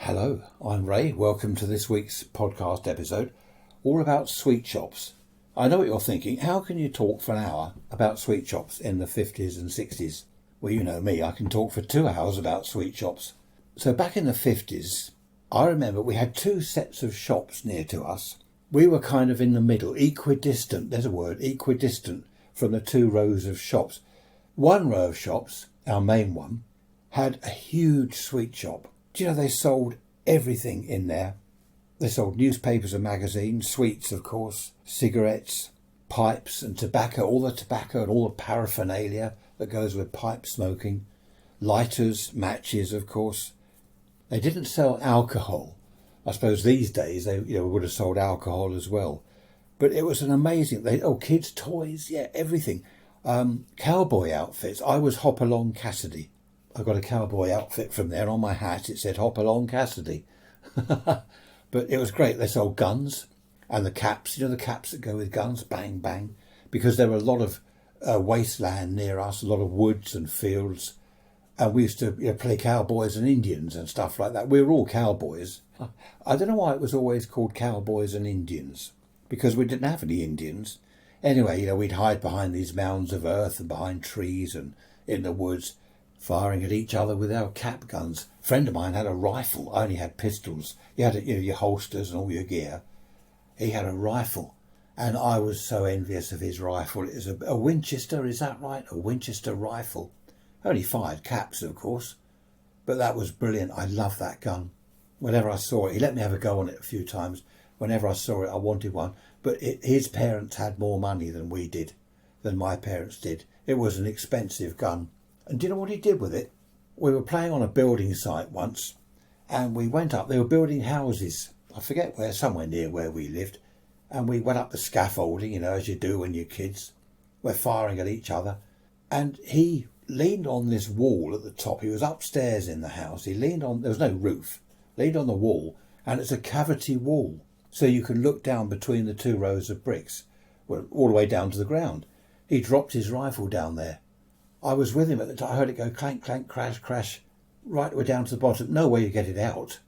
Hello, I'm Ray. Welcome to this week's podcast episode, all about sweet shops. I know what you're thinking. How can you talk for an hour about sweet shops in the 50s and 60s? Well, you know me, I can talk for 2 hours about sweet shops. So back in the 50s, I remember we had two sets of shops near to us. We were kind of in the middle, equidistant, there's a word, equidistant from the two rows of shops. One row of shops, our main one, had a huge sweet shop. Do you know they sold everything in there? They sold newspapers and magazines, sweets of course, cigarettes, pipes and tobacco, all the tobacco and all the paraphernalia that goes with pipe smoking, lighters, matches of course. They didn't sell alcohol. I suppose these days they would have sold alcohol as well. But it was an amazing, kids' toys, yeah, everything. Cowboy outfits. I was Hop Along Cassidy. I got a cowboy outfit from there. On my hat it said Hop Along Cassidy. But it was great. They sold guns and the caps, the caps that go with guns, bang, bang. Because there were a lot of wasteland near us, a lot of woods and fields. And we used to play cowboys and Indians and stuff like that. We were all cowboys. I don't know why it was always called cowboys and Indians. Because we didn't have any Indians. Anyway, we'd hide behind these mounds of earth and behind trees and in the woods, firing at each other with our cap guns. A friend of mine had a rifle. I only had pistols. You had your holsters and all your gear. He had a rifle, and I was so envious of his rifle. It was a Winchester, is that right? A Winchester rifle. Only fired caps, of course, but that was brilliant. I loved that gun. Whenever I saw it, he let me have a go on it a few times. Whenever I saw it, I wanted one. But his parents had more money than we did, than my parents did. It was an expensive gun. And do you know what he did with it? We were playing on a building site once, and we went up. They were building houses. I forget where, somewhere near where we lived. And we went up the scaffolding, as you do when you're kids. We're firing at each other. And he leaned on this wall at the top. He was upstairs in the house. He leaned on, there was no roof, leaned on the wall, and it's a cavity wall. So you can look down between the two rows of bricks, all the way down to the ground. He dropped his rifle down there. I was with him at the time. I heard it go clank, clank, crash, crash, right way down to the bottom. No way you get it out.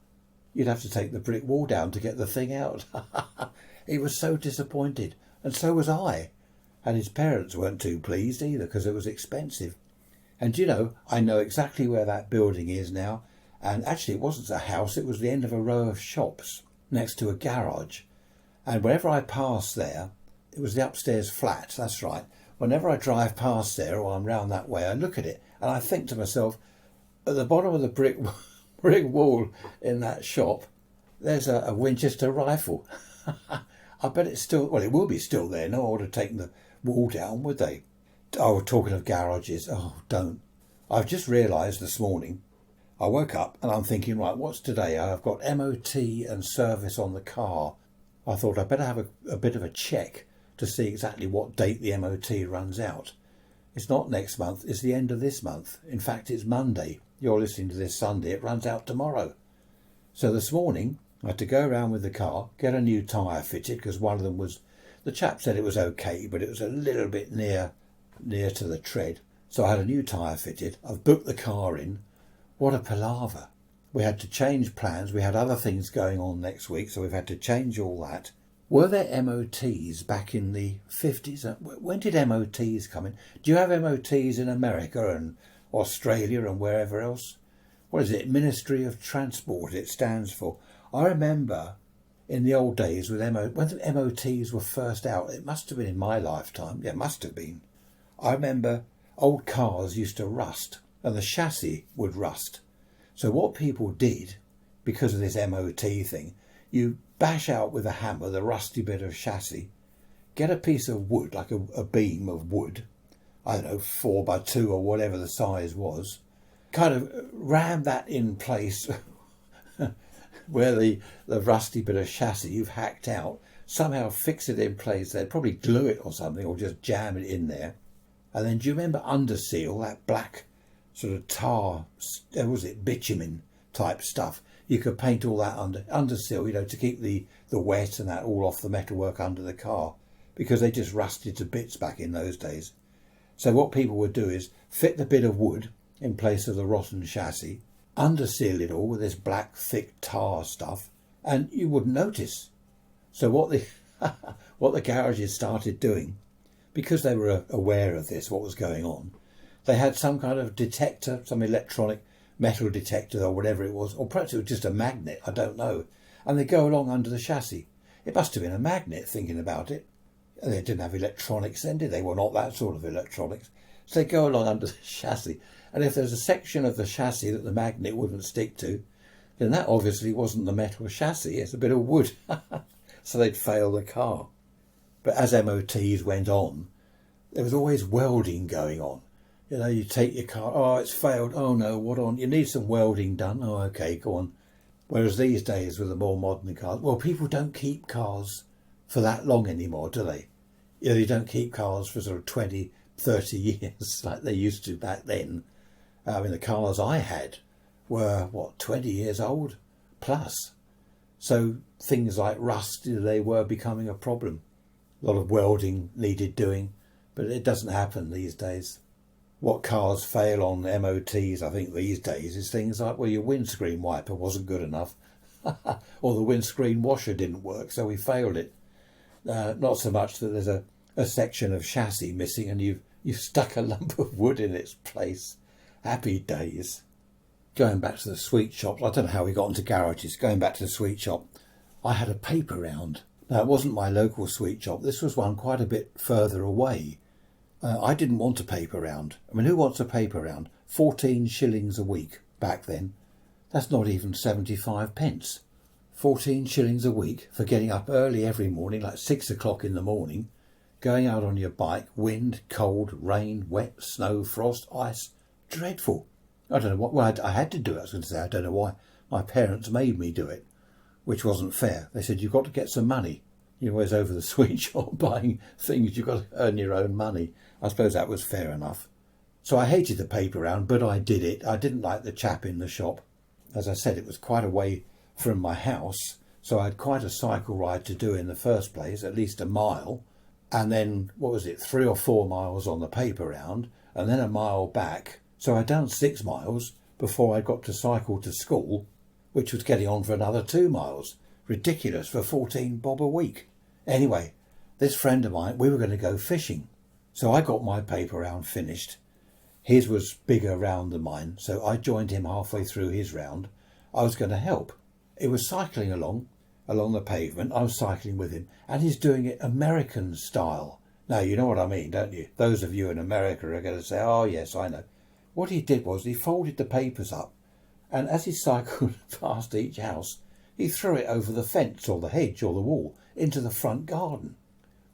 You'd have to take the brick wall down to get the thing out. He was so disappointed, and so was I. And his parents weren't too pleased either, because it was expensive. And I know exactly where that building is now. And actually it wasn't a house, it was the end of a row of shops next to a garage. And whenever I passed there, it was the upstairs flat, that's right. Whenever I drive past there or I'm round that way, I look at it and I think to myself, at the bottom of the brick wall in that shop, there's a Winchester rifle. I bet it's still, it will be still there. No one would have taken the wall down, would they? Oh, talking of garages, don't. I've just realised this morning, I woke up and I'm thinking, right, what's today? I've got MOT and service on the car. I thought I'd better have a bit of a check to see exactly what date the MOT runs out. It's not next month, it's the end of this month. In fact, it's Monday. You're listening to this Sunday, it runs out tomorrow. So this morning, I had to go around with the car, get a new tyre fitted, because one of them was, the chap said it was okay, but it was a little bit near to the tread. So I had a new tyre fitted. I've booked the car in. What a palaver. We had to change plans. We had other things going on next week, so we've had to change all that. Were there MOTs back in the 50s? When did MOTs come in? Do you have MOTs in America and Australia and wherever else? What is it? Ministry of Transport it stands for. I remember in the old days when the MOTs were first out, it must have been in my lifetime. Yeah, it must have been. I remember old cars used to rust and the chassis would rust. So what people did, because of this MOT thing, you bash out with a hammer the rusty bit of chassis, get a piece of wood, like a beam of wood, I don't know, 4x2 or whatever the size was, kind of ram that in place where the rusty bit of chassis you've hacked out, somehow fix it in place there, probably glue it or something, or just jam it in there. And then do you remember Underseal, that black sort of tar, was it bitumen type stuff? You could paint all that Underseal, to keep the wet and that all off the metalwork under the car, because they just rusted to bits back in those days. So what people would do is fit the bit of wood in place of the rotten chassis, underseal it all with this black, thick tar stuff, and you wouldn't notice. So what the what the garages started doing, because they were aware of this, what was going on, they had some kind of detector, some electronic metal detector or whatever it was, or perhaps it was just a magnet, I don't know, and they go along under the chassis. It must have been a magnet, thinking about it. They didn't have electronics then, did they? Well, not that sort of electronics. So they go along under the chassis, and if there's a section of the chassis that the magnet wouldn't stick to, then that obviously wasn't the metal chassis, it's a bit of wood. So they'd fail the car. But as MOTs went on, there was always welding going on. You know, you take your car, oh, it's failed, oh no, what on? You need some welding done, oh, okay, go on. Whereas these days with the more modern cars, well, people don't keep cars for that long anymore, do they? You know, you don't keep cars for sort of 20, 30 years like they used to back then. I mean, the cars I had were, 20 years old plus. So things like rust, they were becoming a problem. A lot of welding needed doing, but it doesn't happen these days. What cars fail on MOTs, I think, these days is things like, well, your windscreen wiper wasn't good enough, or the windscreen washer didn't work, so we failed it. Not so much that there's a section of chassis missing and you've stuck a lump of wood in its place. Happy days. Going back to the sweet shop, I don't know how we got into garages. Going back to the sweet shop, I had a paper round. Now, it wasn't my local sweet shop. This was one quite a bit further away. I didn't want a paper round. I mean, who wants a paper round? 14 shillings a week back then. That's not even 75 pence. 14 shillings a week for getting up early every morning, like 6 o'clock in the morning, going out on your bike, wind, cold, rain, wet, snow, frost, ice. Dreadful. I don't know what, well, I had to do it, I was going to say, I don't know why. My parents made me do it, which wasn't fair. They said, you've got to get some money. You're always over the sweet shop buying things, you've got to earn your own money. I suppose that was fair enough. So I hated the paper round, but I did it. I didn't like the chap in the shop. As I said, it was quite a way from my house, so I had quite a cycle ride to do in the first place, at least a mile, and then, 3 or 4 miles on the paper round, and then a mile back. So I'd done 6 miles before I got to cycle to school, which was getting on for another 2 miles. Ridiculous for 14 bob a week. Anyway, this friend of mine, we were going to go fishing. So I got my paper round finished. His was bigger round than mine, so I joined him halfway through his round. I was going to help. It was cycling along the pavement. I was cycling with him, and he's doing it American style. Now, you know what I mean, don't you? Those of you in America are going to say, oh, yes, I know. What he did was he folded the papers up, and as he cycled past each house, he threw it over the fence or the hedge or the wall into the front garden,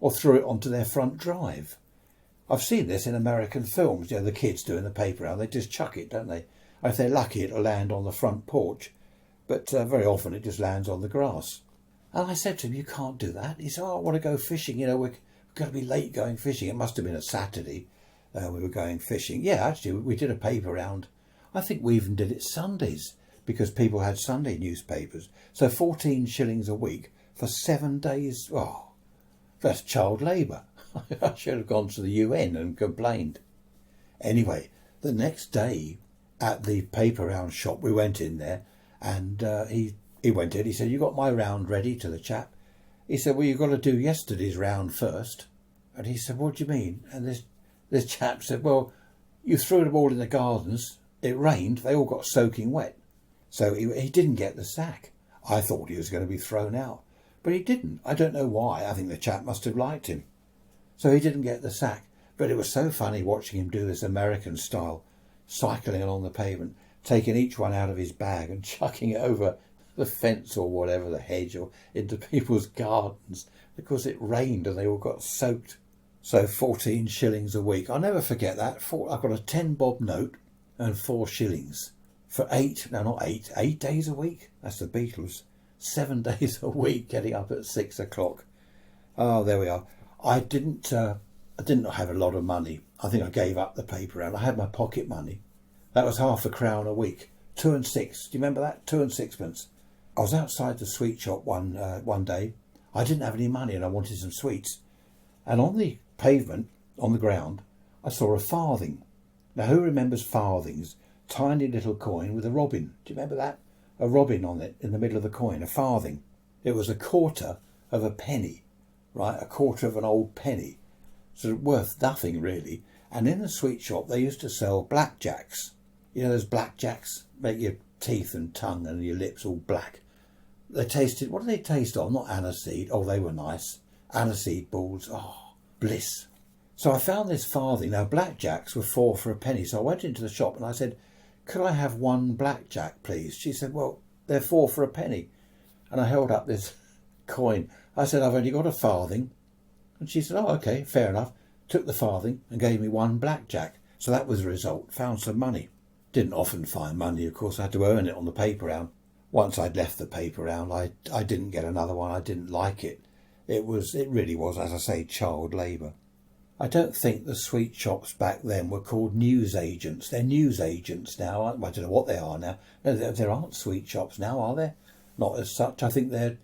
or threw it onto their front drive. I've seen this in American films, you know, the kids doing the paper round. They just chuck it, don't they? If they're lucky, it'll land on the front porch, but very often it just lands on the grass. And I said to him, you can't do that. He said, oh, I want to go fishing. You know, we're going to be late going fishing. It must have been a Saturday we were going fishing. Yeah, actually, we did a paper round. I think we even did it Sundays because people had Sunday newspapers. So 14 shillings a week for 7 days. Oh, that's child labour. I should have gone to the UN and complained. Anyway, the next day at the paper round shop, we went in there and he went in. He said, you got my round ready, to the chap. He said, well, you've got to do yesterday's round first. And he said, what do you mean? And this chap said, well, you threw them all in the gardens. It rained. They all got soaking wet. So he didn't get the sack. I thought he was going to be thrown out. But he didn't. I don't know why. I think the chap must have liked him. So he didn't get the sack. But it was so funny watching him do this American style, cycling along the pavement, taking each one out of his bag and chucking it over the fence or whatever, the hedge, or into people's gardens, because it rained and they all got soaked. So 14 shillings a week. I'll never forget that. I've got a 10 bob note and 4 shillings for 8 days a week. That's the Beatles. 7 days a week, getting up at 6 o'clock. Oh, there we are. I didn't have a lot of money. I think I gave up the paper round. I had my pocket money. That was £0.50 a week. 2 and 6. Do you remember that? 2 and 6pence. I was outside the sweet shop one day. I didn't have any money and I wanted some sweets. And on the pavement, on the ground, I saw a farthing. Now, who remembers farthings? tiny little coin with a robin. Do you remember that? A robin on it in the middle of the coin, a farthing. It was a quarter of a penny, right? A quarter of an old penny. So worth nothing really. And in the sweet shop, they used to sell blackjacks. You know those blackjacks? Make your teeth and tongue and your lips all black. They tasted, what did they taste of? Not aniseed. Oh, they were nice. Aniseed balls. Oh, bliss. So I found this farthing. Now, blackjacks were 4 for a penny. So I went into the shop and I said, could I have 1 blackjack, please? She said, well, they're 4 for a penny. And I held up this coin. I said, I've only got a farthing. And she said, oh, okay, fair enough. Took the farthing and gave me 1 blackjack. So that was the result. Found some money. Didn't often find money, of course. I had to earn it on the paper round. Once I'd left the paper round, I didn't get another one. I didn't like it. It really was, as I say, child labour. I don't think the sweet shops back then were called newsagents. They're newsagents now. I don't know what they are now. No, there aren't sweet shops now, are there? Not as such. I think they're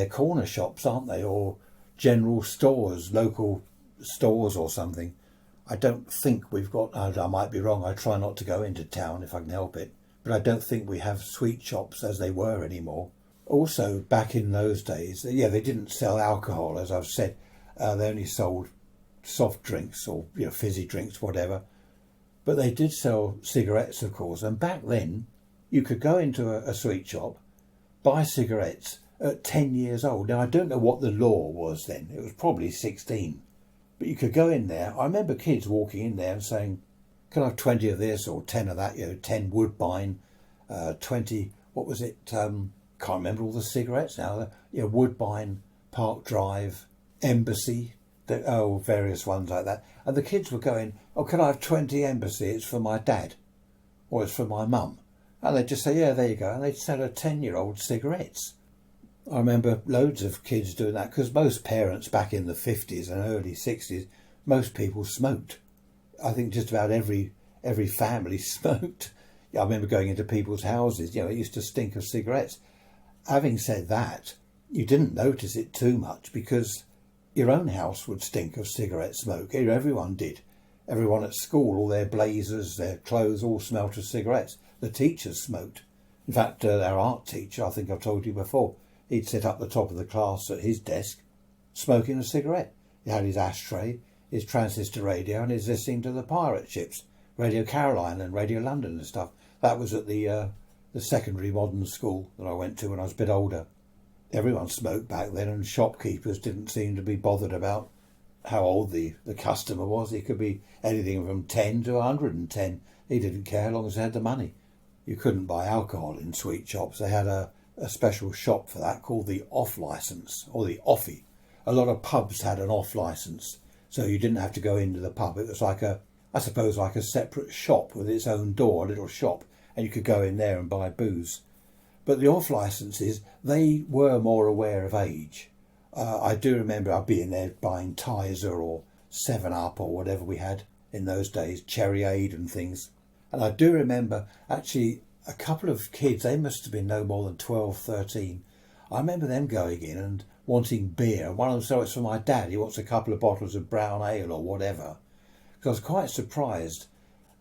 corner shops, aren't they? Or general stores, local stores or something. I don't think we've got, I might be wrong, I try not to go into town if I can help it, but I don't think we have sweet shops as they were anymore. Also, back in those days, they didn't sell alcohol, as I've said. They only sold soft drinks or fizzy drinks, whatever. But they did sell cigarettes, of course, and back then you could go into a sweet shop, buy cigarettes at 10 years old. Now, I don't know what the law was then. It was probably 16. But you could go in there. I remember kids walking in there and saying, can I have 20 of this or 10 of that? 10 Woodbine, 20, what was it? Can't remember all the cigarettes now. Woodbine, Park Drive, Embassy, various ones like that. And the kids were going, oh, can I have 20 Embassy? It's for my dad or it's for my mum. And they'd just say, yeah, there you go. And they'd sell a 10-year-old cigarettes. I remember loads of kids doing that because most parents back in the 50s and early 60s, most people smoked. I think just about every family smoked. I remember going into people's houses, it used to stink of cigarettes. Having said that, you didn't notice it too much because your own house would stink of cigarette smoke. Everyone did. Everyone at school, all their blazers, their clothes all smelt of cigarettes. The teachers smoked. In fact, our art teacher, I think I've told you before, he'd sit up the top of the class at his desk, smoking a cigarette. He had his ashtray, his transistor radio, and he's listening to the pirate ships, Radio Caroline and Radio London and stuff. That was at the secondary modern school that I went to when I was a bit older. Everyone smoked back then, and shopkeepers didn't seem to be bothered about how old the customer was. He could be anything from 10 to 110. He didn't care as long as he had the money. You couldn't buy alcohol in sweet shops. They had a special shop for that called the off licence or the offie. A lot of pubs had an off licence, so you didn't have to go into the pub. It was like a separate shop with its own door, a little shop, and you could go in there and buy booze. But the off licences, they were more aware of age. I do remember I'd be in there buying Tizer or 7-Up or whatever we had in those days, Cherryade and things. And I do remember actually a couple of kids, they must have been no more than 12, 13. I remember them going in and wanting beer. One of them said, it's for my dad. He wants a couple of bottles of brown ale or whatever. Because I was quite surprised,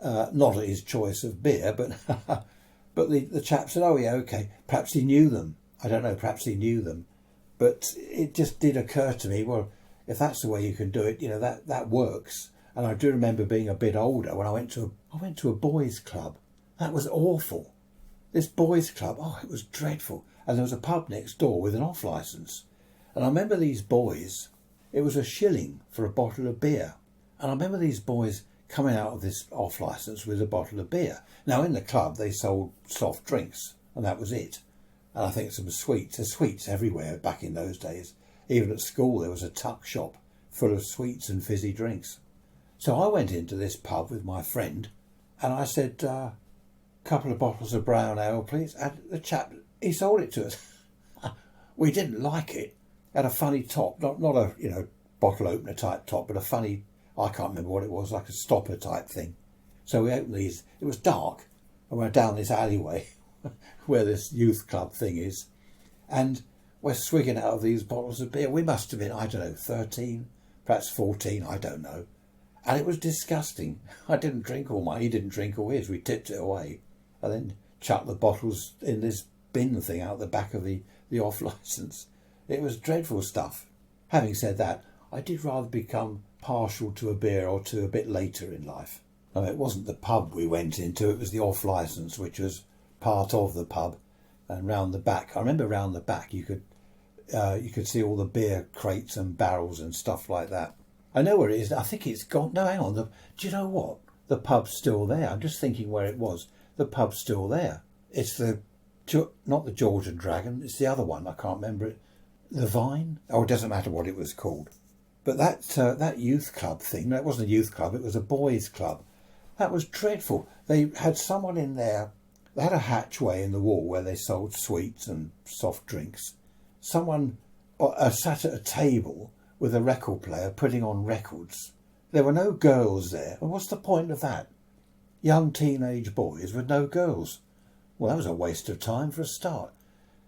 not at his choice of beer, but but the chap said, oh yeah, okay. Perhaps he knew them. I don't know, perhaps he knew them. But it just did occur to me, well, if that's the way you can do it, that works. And I do remember being a bit older when I went to a boys' club. That was awful. This boys' club, it was dreadful. And there was a pub next door with an off licence. And I remember these boys, it was £1 for a bottle of beer. And I remember these boys coming out of this off licence with a bottle of beer. Now in the club they sold soft drinks and that was it. And I think some sweets. There's sweets everywhere back in those days. Even at school there was a tuck shop full of sweets and fizzy drinks. So I went into this pub with my friend and I said, couple of bottles of brown ale, please. And the chap, he sold it to us. We didn't like it. It had a funny top, not a bottle opener type top, but a funny, I can't remember what it was, like a stopper type thing. So we opened these. It was dark, and we're down this alleyway where this youth club thing is, and we're swigging out of these bottles of beer. We must have been, 13, perhaps 14, I don't know. And it was disgusting. I didn't drink all mine. He didn't drink all his. We tipped it away and then chucked the bottles in this bin thing out the back of the off licence. It was dreadful stuff. Having said that, I did rather become partial to a beer or two a bit later in life. No, it wasn't the pub we went into, it was the off licence, which was part of the pub. And round the back, I remember round the back you could see all the beer crates and barrels and stuff like that. I know where it is. I think it's gone. No, hang on. Do you know what? The pub's still there. I'm just thinking where it was. The pub's still there. It's not the George and Dragon. It's the other one. I can't remember it. The Vine? Oh, it doesn't matter what it was called. But that youth club thing, no, it wasn't a youth club. It was a boys' club. That was dreadful. They had someone in there. They had a hatchway in the wall where they sold sweets and soft drinks. Someone sat at a table with a record player putting on records. There were no girls there. And what's the point of that? Young teenage boys with no girls. Well, that was a waste of time for a start.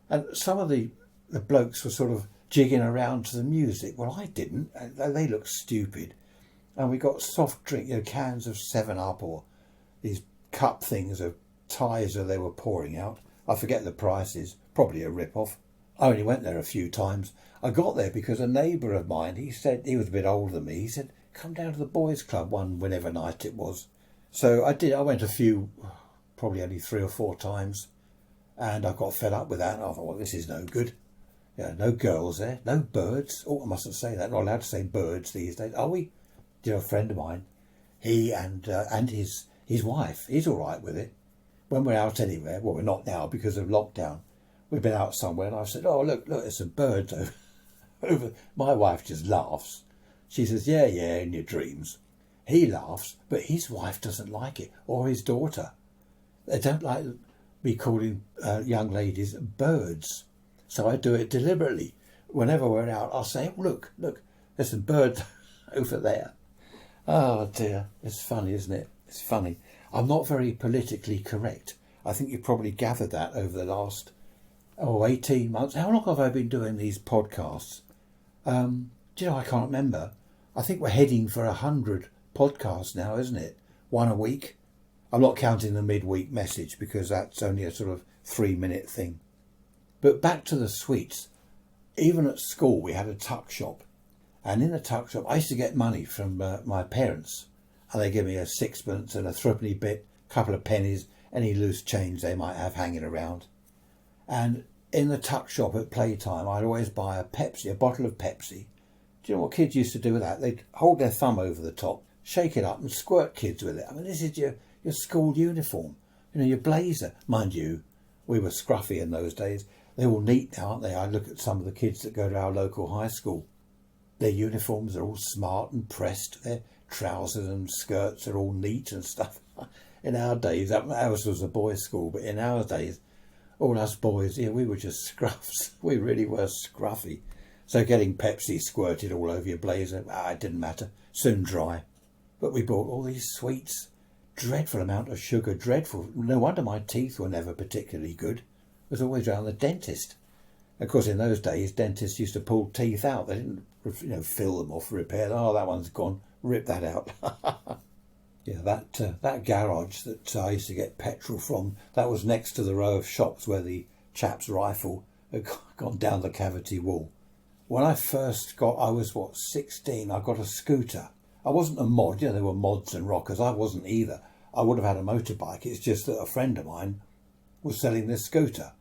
And some of the blokes were sort of jigging around to the music. Well, I didn't. They looked stupid. And we got soft drink, cans of 7-Up or these cup things of Tizer they were pouring out. I forget the prices. Probably a rip-off. I only went there a few times. I got there because a neighbour of mine, he said, he was a bit older than me, he said, come down to the boys' club whenever night it was. So I did. I went a few, probably only 3 or 4 times, and I got fed up with that. And I thought, well, this is no good. Yeah, no girls there, no birds. Oh, I mustn't say that. Not allowed to say birds these days, are we? Do you know, a friend of mine, he and his wife, he's all right with it. When we're out anywhere, well, we're not now because of lockdown. We've been out somewhere, and I've said, oh, look, there's some birds over. My wife just laughs. She says, yeah, in your dreams. He laughs, but his wife doesn't like it, or his daughter. They don't like me calling young ladies birds. So I do it deliberately. Whenever we're out, I'll say, look, there's some birds over there. Oh, dear. It's funny, isn't it? It's funny. I'm not very politically correct. I think you probably gathered that over the last 18 months. How long have I been doing these podcasts? Do you know, I can't remember. I think we're heading for 100 podcasts now, isn't it? 1 a week. I'm not counting the midweek message because that's only a sort of 3-minute thing. But back to the sweets. Even at school, we had a tuck shop. And in the tuck shop, I used to get money from my parents. And they give me a 6pence and a 3penny bit, a couple of pennies, any loose change they might have hanging around. And in the tuck shop at playtime, I'd always buy a bottle of Pepsi. Do you know what kids used to do with that? They'd hold their thumb over the top, shake it up and squirt kids with it. I mean, this is your school uniform, your blazer. Mind you, we were scruffy in those days. They're all neat now, aren't they? I look at some of the kids that go to our local high school. Their uniforms are all smart and pressed. Their trousers and skirts are all neat and stuff. In our days, ours was a boys' school, but in our days, all us boys, we were just scruffs. We really were scruffy. So getting Pepsi squirted all over your blazer, it didn't matter. Soon dry. But we bought all these sweets. Dreadful amount of sugar, dreadful. No wonder my teeth were never particularly good. I was always round the dentist. Of course, in those days, dentists used to pull teeth out. They didn't, fill them off, repair them. Oh, that one's gone. Rip that out. Yeah, that garage that I used to get petrol from, that was next to the row of shops where the chap's rifle had gone down the cavity wall. When I first I was 16, I got a scooter. I wasn't a mod, there were mods and rockers. I wasn't either. I would have had a motorbike. It's just that a friend of mine was selling this scooter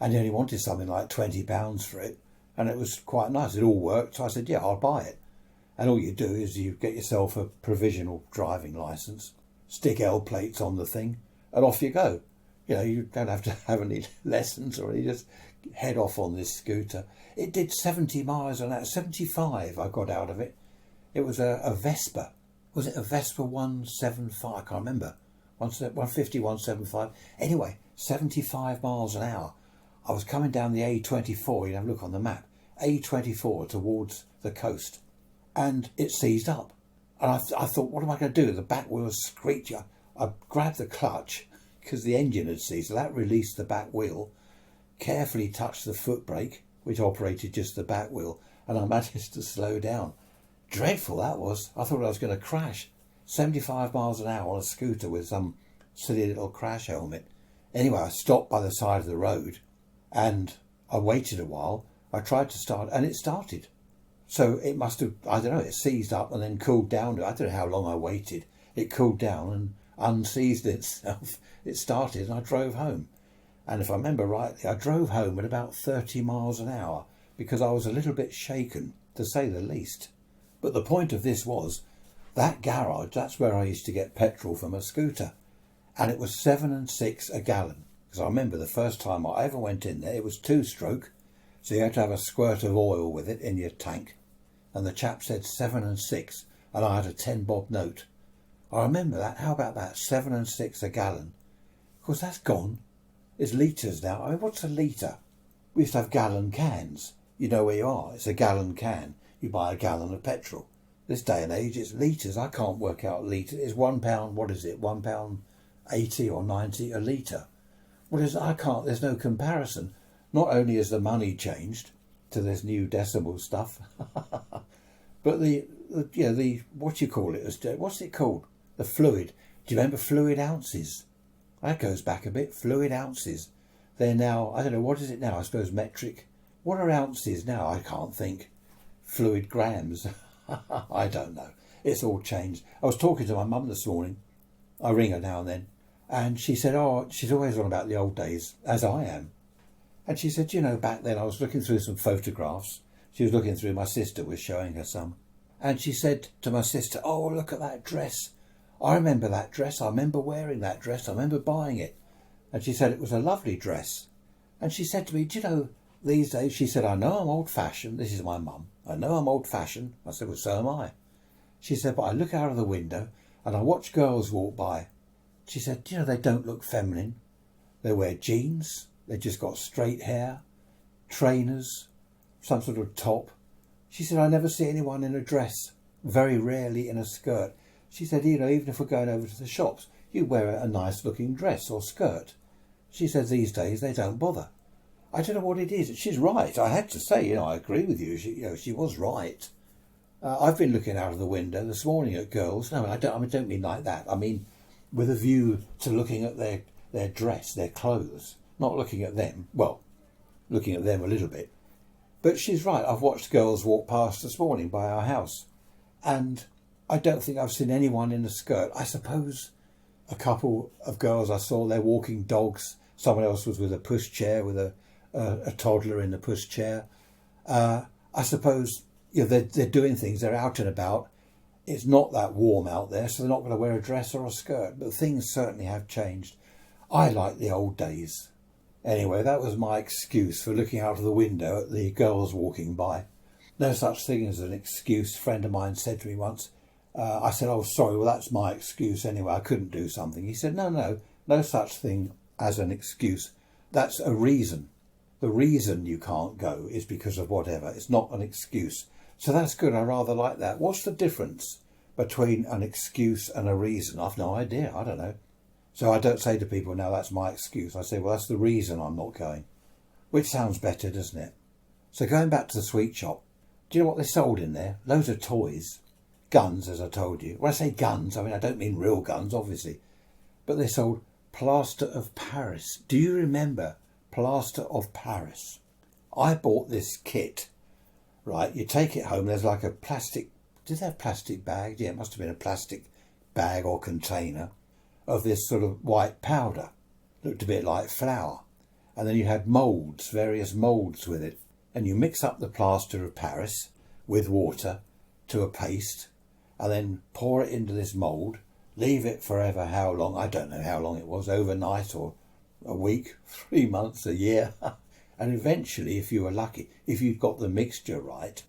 and he only wanted something like £20 for it. And it was quite nice. It all worked. So I said, yeah, I'll buy it. And all you do is you get yourself a provisional driving licence, stick L plates on the thing, and off you go. You don't have to have any lessons or you just head off on this scooter. It did 70 miles an hour, 75 I got out of it. It was a Vespa. Was it a Vespa 175? I can't remember. 150, 175. Anyway, 75 miles an hour. I was coming down the A24, you have a look on the map, A24 towards the coast. And it seized up. And I thought, what am I going to do? The back wheel screeched. I grabbed the clutch because the engine had seized. So that released the back wheel, carefully touched the foot brake, which operated just the back wheel, and I managed to slow down. Dreadful that was. I thought I was going to crash. 75 miles an hour on a scooter with some silly little crash helmet. Anyway, I stopped by the side of the road and I waited a while. I tried to start and it started. So it must have, I don't know, it seized up and then cooled down. I don't know how long I waited. It cooled down and unseized itself. It started and I drove home. And if I remember rightly, I drove home at about 30 miles an hour because I was a little bit shaken, to say the least. But the point of this was, that garage, that's where I used to get petrol from a scooter. And it was 7 and 6 a gallon. Because I remember the first time I ever went in there, it was 2-stroke. So you had to have a squirt of oil with it in your tank. And the chap said 7 and 6. And I had a 10-bob note. I remember that. How about that? 7 and 6 a gallon. Of course, that's gone. It's litres now. I mean, what's a litre? We used to have gallon cans. You know where you are. It's a gallon can. You buy a gallon of petrol. This day and age, it's litres. I can't work out litre. It's £1, what is it? £1.80 or 90 a litre. What is it? I can't. There's no comparison. Not only has the money changed to this new decimal stuff, but the what do you call it? What's it called? The fluid. Do you remember fluid ounces? That goes back a bit. Fluid ounces. They're now, I don't know, what is it now? I suppose metric. What are ounces now? I can't think. Fluid grams. I don't know. It's all changed. I was talking to my mum this morning. I ring her now and then. And she said, she's always on about the old days, as I am. And she said, back then I was looking through some photographs. She was looking through, my sister was showing her some. And she said to my sister, oh, look at that dress. I remember that dress. I remember wearing that dress. I remember buying it. And she said it was a lovely dress. And she said to me, these days, she said, I know I'm old-fashioned. This is my mum. I know I'm old-fashioned. I said, well, so am I. She said, but I look out of the window and I watch girls walk by. She said, they don't look feminine. They wear jeans. They've just got straight hair, trainers, some sort of top. She said, I never see anyone in a dress, very rarely in a skirt. She said, even if we're going over to the shops, you wear a nice looking dress or skirt. She said, these days they don't bother. I don't know what it is. She's right. I had to say, I agree with you. She was right. I've been looking out of the window this morning at girls. No, I don't mean like that. I mean, with a view to looking at their dress, their clothes, not looking at them. Well, looking at them a little bit. But she's right. I've watched girls walk past this morning by our house, and I don't think I've seen anyone in a skirt. I suppose a couple of girls I saw, they're walking dogs. Someone else was with a pushchair, with a toddler in the pushchair. I suppose they're doing things. They're out and about. It's not that warm out there, so they're not going to wear a dress or a skirt. But things certainly have changed. I like the old days. Anyway, that was my excuse for looking out of the window at the girls walking by. No such thing as an excuse. A friend of mine said to me once, I said, oh, sorry, well, that's my excuse anyway. I couldn't do something. He said, no such thing as an excuse. That's a reason. The reason you can't go is because of whatever. It's not an excuse. So that's good. I rather like that. What's the difference between an excuse and a reason? I've no idea. I don't know. So I don't say to people, no, that's my excuse. I say, well, that's the reason I'm not going. Which sounds better, doesn't it? So going back to the sweet shop, do you know what they sold in there? Loads of toys. Guns, as I told you. When I say guns, I don't mean real guns, obviously. But they sold plaster of Paris. Do you remember plaster of Paris? I bought this kit. Right, you take it home, there's like a plastic... Did they have plastic bags? Yeah, it must have been a plastic bag or container of this sort of white powder. Looked a bit like flour. And then you had moulds, various moulds with it. And you mix up the plaster of Paris with water to a paste, and then pour it into this mould, leave it forever, how long, I don't know how long it was, overnight or a week, 3 months, a year. And eventually, if you were lucky, if you'd got the mixture right,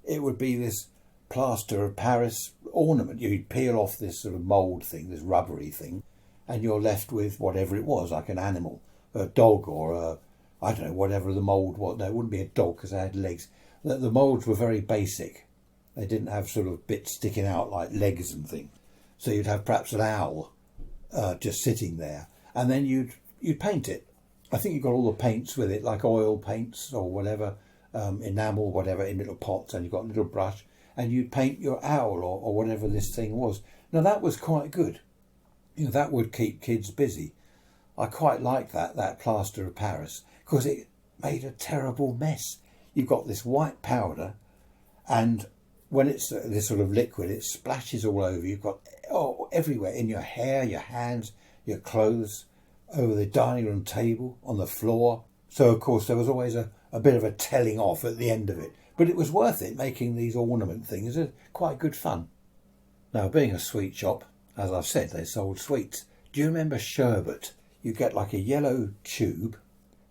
it would be this plaster of Paris ornament. You'd peel off this sort of mould thing, this rubbery thing, and you're left with whatever it was, like an animal, a dog or I don't know, whatever the mould was. No, it wouldn't be a dog because they had legs. The moulds were very basic. They didn't have sort of bits sticking out like legs and things. So you'd have perhaps an owl just sitting there, and then you'd paint it. I think you got all the paints with it, like oil paints or whatever, enamel, whatever, in little pots, and you've got a little brush, and you'd paint your owl or whatever this thing was. Now that was quite good. That would keep kids busy. I quite like that plaster of Paris, because it made a terrible mess. You've got this white powder, and when it's this sort of liquid, it splashes all over. You've got everywhere, in your hair, your hands, your clothes, over the dining room table, on the floor. So of course there was always a bit of a telling off at the end of it. But it was worth it, making these ornament things. Quite good fun. Now, being a sweet shop, as I've said, they sold sweets. Do you remember sherbet? You get like a yellow tube,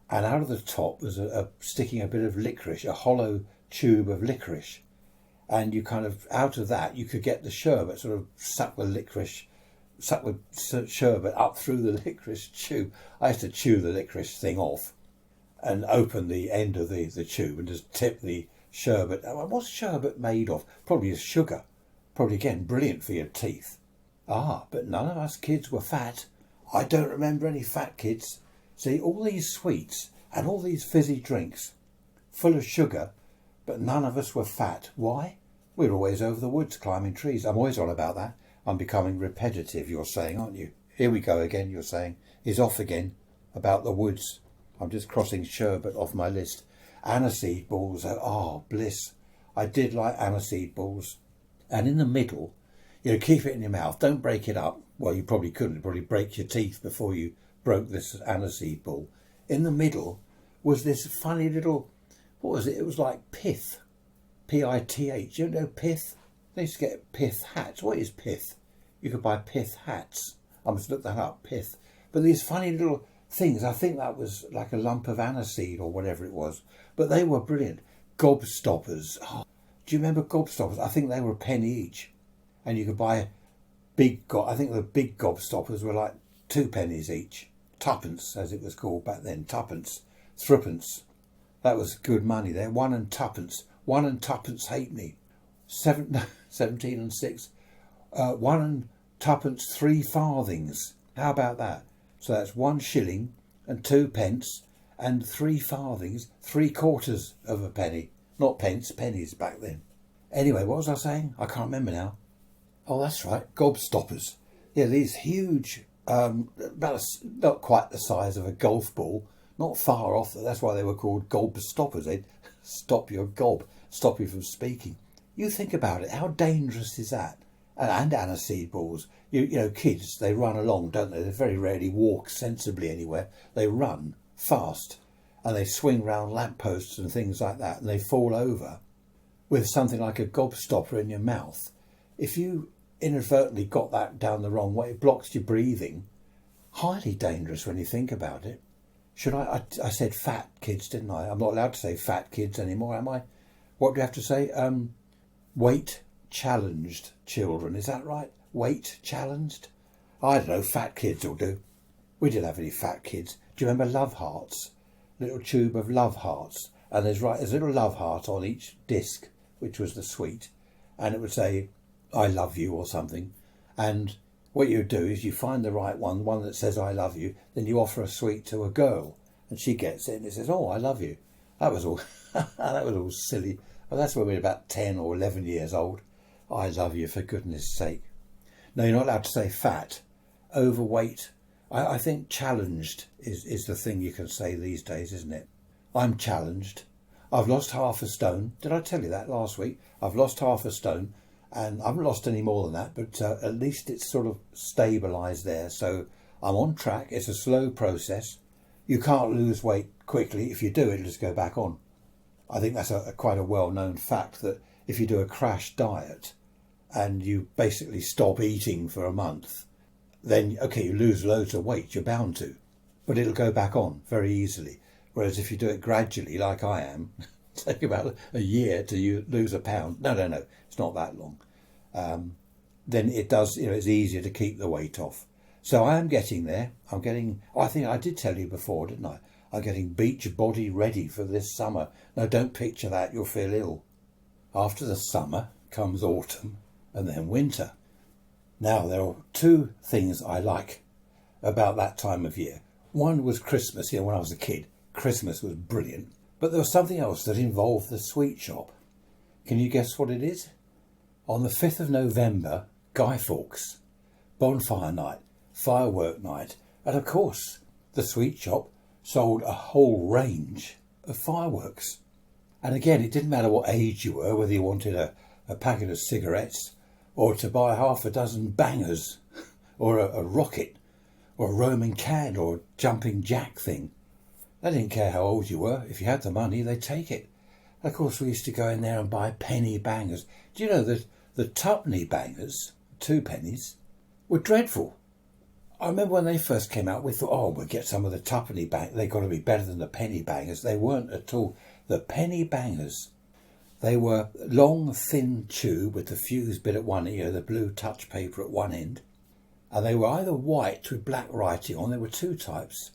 and out of the top was sticking a bit of licorice, a hollow tube of licorice. And you kind of, out of that, you could get the sherbet, sort of suck with sherbet up through the licorice tube. I used to chew the licorice thing off and open the end of the tube and just tip the sherbet. What's sherbet made of? Probably is sugar. Probably, again, brilliant for your teeth. But none of us kids were fat. I don't remember any fat kids. See, all these sweets and all these fizzy drinks full of sugar, but none of us were fat. Why? We're always over the woods climbing trees. I'm always on about that. I'm becoming repetitive, you're saying, aren't you? Here we go again, you're saying. He's off again about the woods. I'm just crossing sherbet off my list. Aniseed balls, bliss. I did like aniseed balls. And in the middle, keep it in your mouth. Don't break it up. Well, you probably couldn't. You'd probably break your teeth before you broke this aniseed ball. In the middle was this funny little, what was it? It was like pith. P-I-T-H. You know pith? They used to get pith hats. What is pith? You could buy pith hats. I must look that up, pith. But these funny little things, I think that was like a lump of aniseed or whatever it was. But they were brilliant. Gobstoppers. Do you remember gobstoppers? I think they were a penny each. And you could buy I think the big gobstoppers were like 2 pennies each. Tuppence, as it was called back then. Tuppence. Threepence. That was good money there. 1 and tuppence. 1 and tuppence halfpenny. 17 and 6. 1 and tuppence 3 farthings. How about that? So that's 1 shilling and 2 pence and 3 farthings, 3/4 of a penny. Not pence, pennies back then. Anyway, what was I saying? I can't remember now. Oh, that's right, gobstoppers. Yeah, these huge, not quite the size of a golf ball, not far off. That's why they were called gobstoppers. They'd stop your gob, stop you from speaking. You think about it, how dangerous is that? And aniseed balls. You know, kids, they run along, don't they? They very rarely walk sensibly anywhere. They run fast and they swing round lampposts and things like that, and they fall over with something like a gobstopper in your mouth. If you inadvertently got that down the wrong way, it blocks your breathing. Highly dangerous when you think about it. I said fat kids, didn't I? I'm not allowed to say fat kids anymore, am I? What do you have to say? Weight challenged children, is that right? Weight challenged? I don't know, fat kids will do. We didn't have any fat kids. Do you remember love hearts? Little tube of love hearts. And there's a little love heart on each disc, which was the sweet. And it would say, I love you or something. And what you do is you find the right one that says I love you, then you offer a sweet to a girl and she gets it and it says, oh, I love you. That was all that was all silly. Well, that's when we were about 10 or 11 years old. I love you, for goodness sake. No, you're not allowed to say fat. Overweight. I think challenged is the thing you can say these days, isn't it? I'm challenged. I've lost half a stone. Did I tell you that last week? I've lost half a stone. And I haven't lost any more than that, but at least it's sort of stabilised there. So I'm on track. It's a slow process. You can't lose weight quickly. If you do, it'll just go back on. I think that's quite a well-known fact, that if you do a crash diet and you basically stop eating for a month, then, okay, you lose loads of weight, you're bound to. But it'll go back on very easily. Whereas if you do it gradually, like I am, take about a year till you lose a pound. No, it's not that long. Then it does, it's easier to keep the weight off. So I am getting there. I think I did tell you before, didn't I? I'm getting beach body ready for this summer. No, don't picture that, you'll feel ill. After the summer comes autumn and then winter. Now, there are 2 things I like about that time of year. One was Christmas. When I was a kid, Christmas was brilliant. But there was something else that involved the sweet shop. Can you guess what it is? On the 5th of November, Guy Fawkes, bonfire night, firework night, and of course the sweet shop sold a whole range of fireworks. And again, it didn't matter what age you were, whether you wanted a packet of cigarettes or to buy half a dozen bangers or a rocket or a Roman candle or a jumping jack thing. They didn't care how old you were. If you had the money, they'd take it. And of course, we used to go in there and buy penny bangers. Do you know that the tuppenny bangers, 2 pennies, were dreadful? I remember when they first came out, we thought, oh, we'll get some of the tuppenny bangers. They've got to be better than the penny bangers. They weren't at all. The penny bangers, they were long, thin tube with the fuse bit at one ear, the blue touch paper at one end. And they were either white with black writing on, there were 2 types,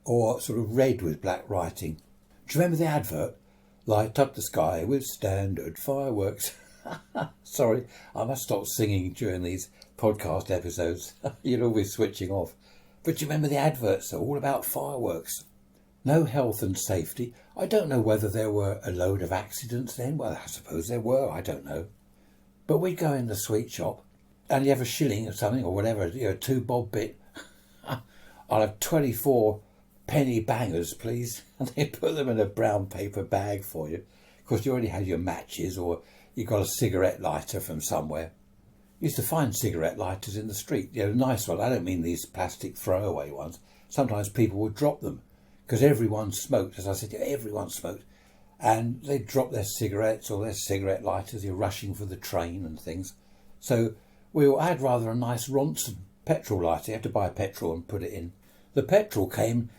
or sort of red with black writing. Do you remember the advert? Light up the sky with standard fireworks. Sorry, I must stop singing during these podcast episodes. You're always switching off. But do you remember the adverts? They're all about fireworks. No health and safety. I don't know whether there were a load of accidents then. Well, I suppose there were. I don't know. But we'd go in the sweet shop and you have a shilling or something or whatever, 2 bob bit. I'll have 24 penny bangers, please. And they put them in a brown paper bag for you. Of course, you already had your matches or you got a cigarette lighter from somewhere. You used to find cigarette lighters in the street, nice ones. I don't mean these plastic throwaway ones. Sometimes people would drop them because everyone smoked. As I said, everyone smoked. And they'd drop their cigarettes or their cigarette lighters. You're rushing for the train and things. So I had rather a nice Ronson petrol lighter. You had to buy petrol and put it in. The petrol came,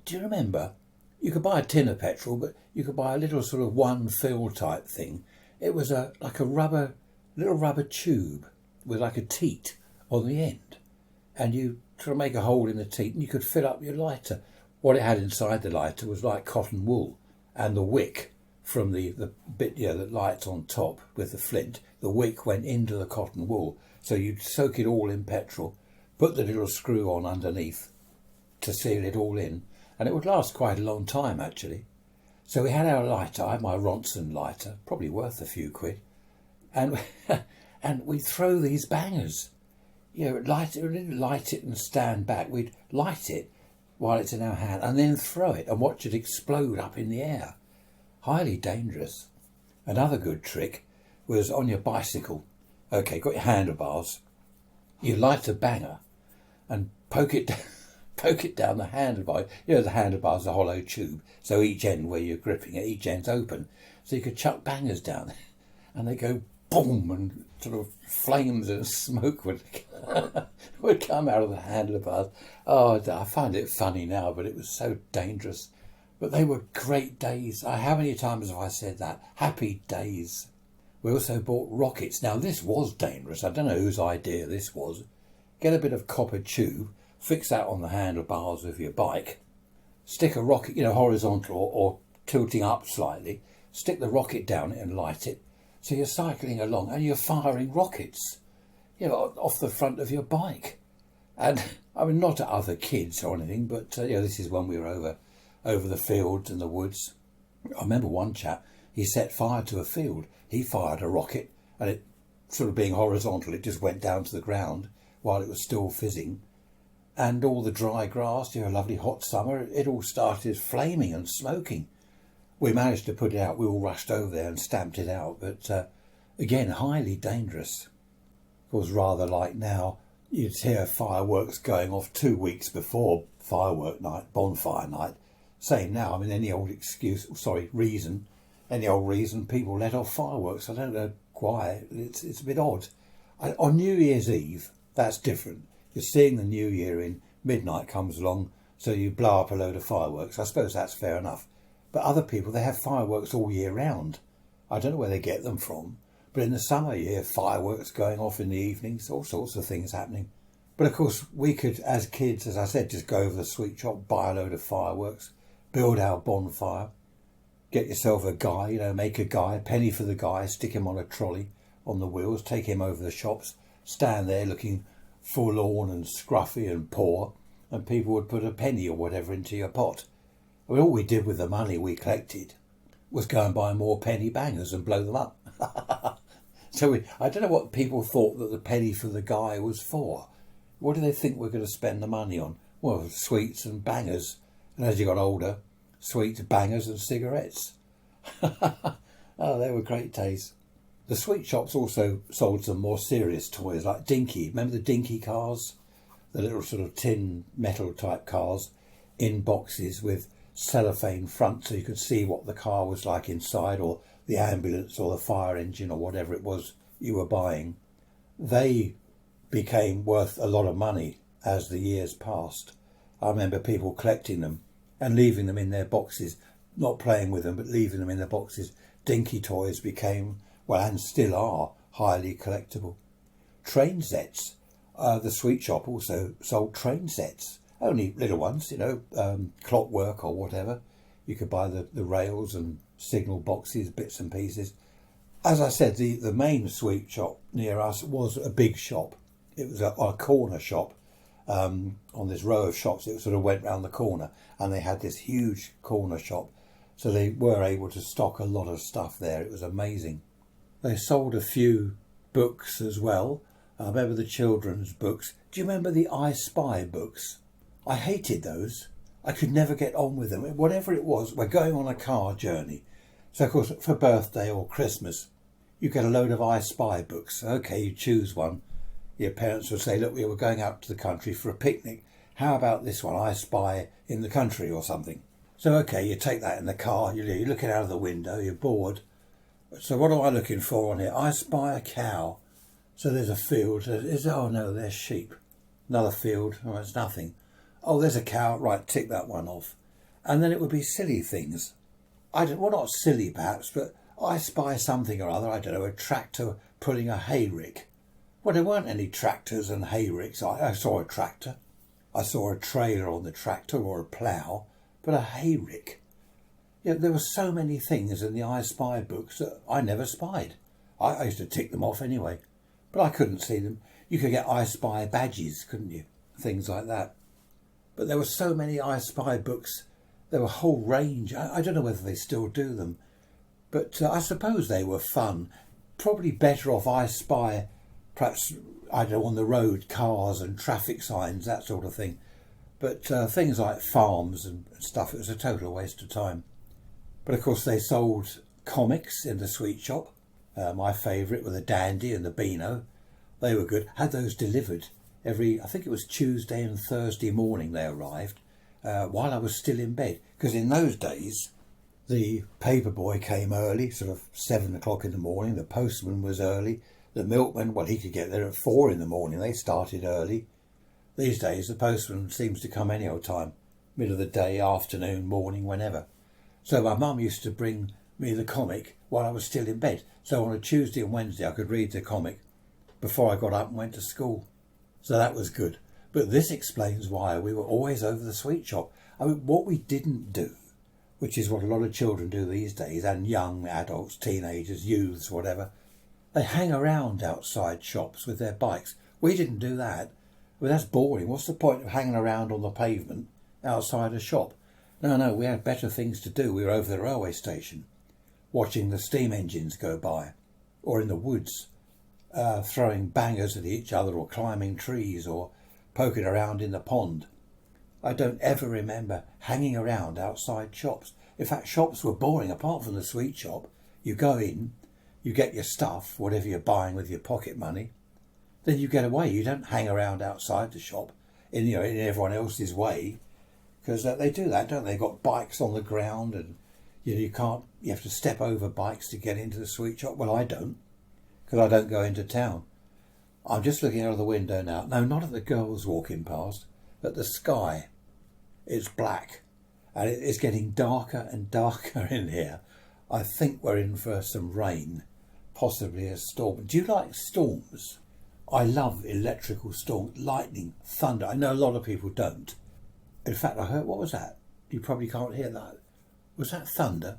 do you remember? You could buy a tin of petrol, but you could buy a little sort of one fill type thing. It was like a little rubber tube with like a teat on the end. And you sort of make a hole in the teat and you could fill up your lighter. What it had inside the lighter was like cotton wool. And the wick from the bit that lights on top with the flint, the wick went into the cotton wool. So you'd soak it all in petrol, put the little screw on underneath to seal it all in. And it would last quite a long time, actually. So we had our lighter. I had my Ronson lighter, probably worth a few quid. And we'd throw these bangers. We didn't light it and stand back. We'd light it while it's in our hand and then throw it and watch it explode up in the air. Highly dangerous. Another good trick was on your bicycle. Okay, got your handlebars. You light a banger and poke it down the handlebar. The handlebar's a hollow tube, so each end where you're gripping it, each end's open. So you could chuck bangers down there, and they go boom, and sort of flames and smoke would come out of the handlebars. Oh, I find it funny now, but it was so dangerous. But they were great days. How many times have I said that? Happy days. We also bought rockets. Now, this was dangerous. I don't know whose idea this was. Get a bit of copper tube, fix that on the handlebars of your bike, stick a rocket, horizontal or tilting up slightly, stick the rocket down it and light it. So you're cycling along and you're firing rockets, off the front of your bike. And I mean, not at other kids or anything, but this is when we were over the fields and the woods. I remember one chap, he set fire to a field. He fired a rocket and it sort of being horizontal, it just went down to the ground while it was still fizzing. And all the dry grass, a lovely hot summer, it all started flaming and smoking. We managed to put it out. We all rushed over there and stamped it out. But again, highly dangerous. It was rather like now, you'd hear fireworks going off 2 weeks before firework night, bonfire night. Same now, I mean, any old reason people let off fireworks. I don't know why. It's a bit odd. On New Year's Eve, that's different. You're seeing the new year in, midnight comes along, so you blow up a load of fireworks. I suppose that's fair enough. But other people, they have fireworks all year round. I don't know where they get them from. But in the summer, you hear fireworks going off in the evenings, all sorts of things happening. But of course, we could, as kids, as I said, just go over the sweet shop, buy a load of fireworks, build our bonfire, get yourself a guy, make a guy, a penny for the guy, stick him on a trolley on the wheels, take him over the shops, stand there looking forlorn and scruffy and poor, and people would put a penny or whatever into your pot. I mean, all we did with the money we collected was go and buy more penny bangers and blow them up. I don't know what people thought that the penny for the guy was for. What do they think we're going to spend the money on? Well, sweets and bangers. And as you got older, sweets, bangers and cigarettes. Oh, they were great days. The sweet shops also sold some more serious toys like Dinky. Remember the Dinky cars? The little sort of tin metal type cars in boxes with cellophane front so you could see what the car was like inside, or the ambulance or the fire engine or whatever it was you were buying. They became worth a lot of money as the years passed. I remember people collecting them and leaving them in their boxes, not playing with them but leaving them in their boxes. Dinky toys became, well, and still are, highly collectible. Train sets. The sweet shop also sold train sets. Only little ones, clockwork or whatever. You could buy the rails and signal boxes, bits and pieces. As I said, the main sweet shop near us was a big shop. It was a corner shop on this row of shops. It sort of went round the corner, and they had this huge corner shop. So they were able to stock a lot of stuff there. It was amazing. They sold a few books as well. I remember the children's books. Do you remember the I Spy books? I hated those. I could never get on with them. Whatever it was, we're going on a car journey. So, of course, for birthday or Christmas, you get a load of I Spy books. Okay, you choose one. Your parents would say, look, we were going out to the country for a picnic. How about this one, I Spy in the Country or something? So, okay, you take that in the car. You're looking out of the window. You're bored. So what am I looking for on here? I spy a cow. So there's a field. Oh, no, there's sheep. Another field. Oh, it's nothing. Oh, there's a cow. Right, tick that one off. And then it would be silly things. Well, not silly perhaps, but I spy something or other. I don't know, a tractor pulling a hay rick. Well, there weren't any tractors and hay ricks. I saw a tractor. I saw a trailer on the tractor or a plough, but a hay rick. There were so many things in the I Spy books that I never spied. I used to tick them off anyway, but I couldn't see them. You could get I Spy badges, couldn't you? Things like that. But there were so many I Spy books. There were a whole range. I don't know whether they still do them, but I suppose they were fun. Probably better off I Spy, perhaps, I don't know, on the road, cars and traffic signs, that sort of thing. But things like farms and stuff, it was a total waste of time. But of course they sold comics in the sweet shop. My favourite were the Dandy and the Beano. They were good. Had those delivered I think it was Tuesday and Thursday morning they arrived, while I was still in bed. Because in those days, the paperboy came early, sort of 7 o'clock in the morning. The postman was early. The milkman, well, he could get there at 4 in the morning. They started early. These days, the postman seems to come any old time. Middle of the day, afternoon, morning, whenever. So my mum used to bring me the comic while I was still in bed. So on a Tuesday and Wednesday, I could read the comic before I got up and went to school. So that was good. But this explains why we were always over the sweet shop. I mean, what we didn't do, which is what a lot of children do these days, and young adults, teenagers, youths, whatever, they hang around outside shops with their bikes. We didn't do that. Well, that's boring. What's the point of hanging around on the pavement outside a shop? No, we had better things to do. We were over the railway station, watching the steam engines go by, or in the woods, throwing bangers at each other, or climbing trees, or poking around in the pond. I don't ever remember hanging around outside shops. In fact, shops were boring, apart from the sweet shop. You go in, you get your stuff, whatever you're buying with your pocket money, then you get away. You don't hang around outside the shop in everyone else's way, because they do that, don't they? They've got bikes on the ground, and you have to step over bikes to get into the sweet shop. Well, I don't, because I don't go into town. I'm just looking out of the window now. No, not at the girls walking past, but the sky. It's black, and it's getting darker and darker in here. I think we're in for some rain, possibly a storm. Do you like storms? I love electrical storms, lightning, thunder. I know a lot of people don't. In fact, I heard, what was that? You probably can't hear that. Was that thunder?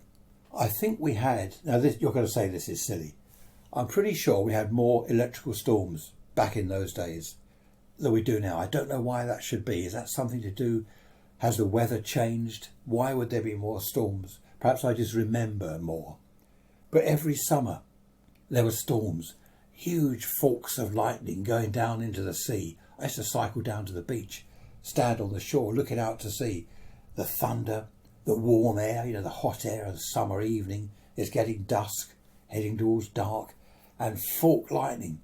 I think we had, now this, you're going to say this is silly. I'm pretty sure we had more electrical storms back in those days than we do now. I don't know why that should be. Is that something to do, has the weather changed? Why would there be more storms? Perhaps I just remember more. But every summer there were storms. huge forks of lightning going down into the sea. I used to cycle down to the beach, stand on the shore, looking out to sea. The thunder, the warm air, the hot air of the summer evening. It's getting dusk, heading towards dark, and fork lightning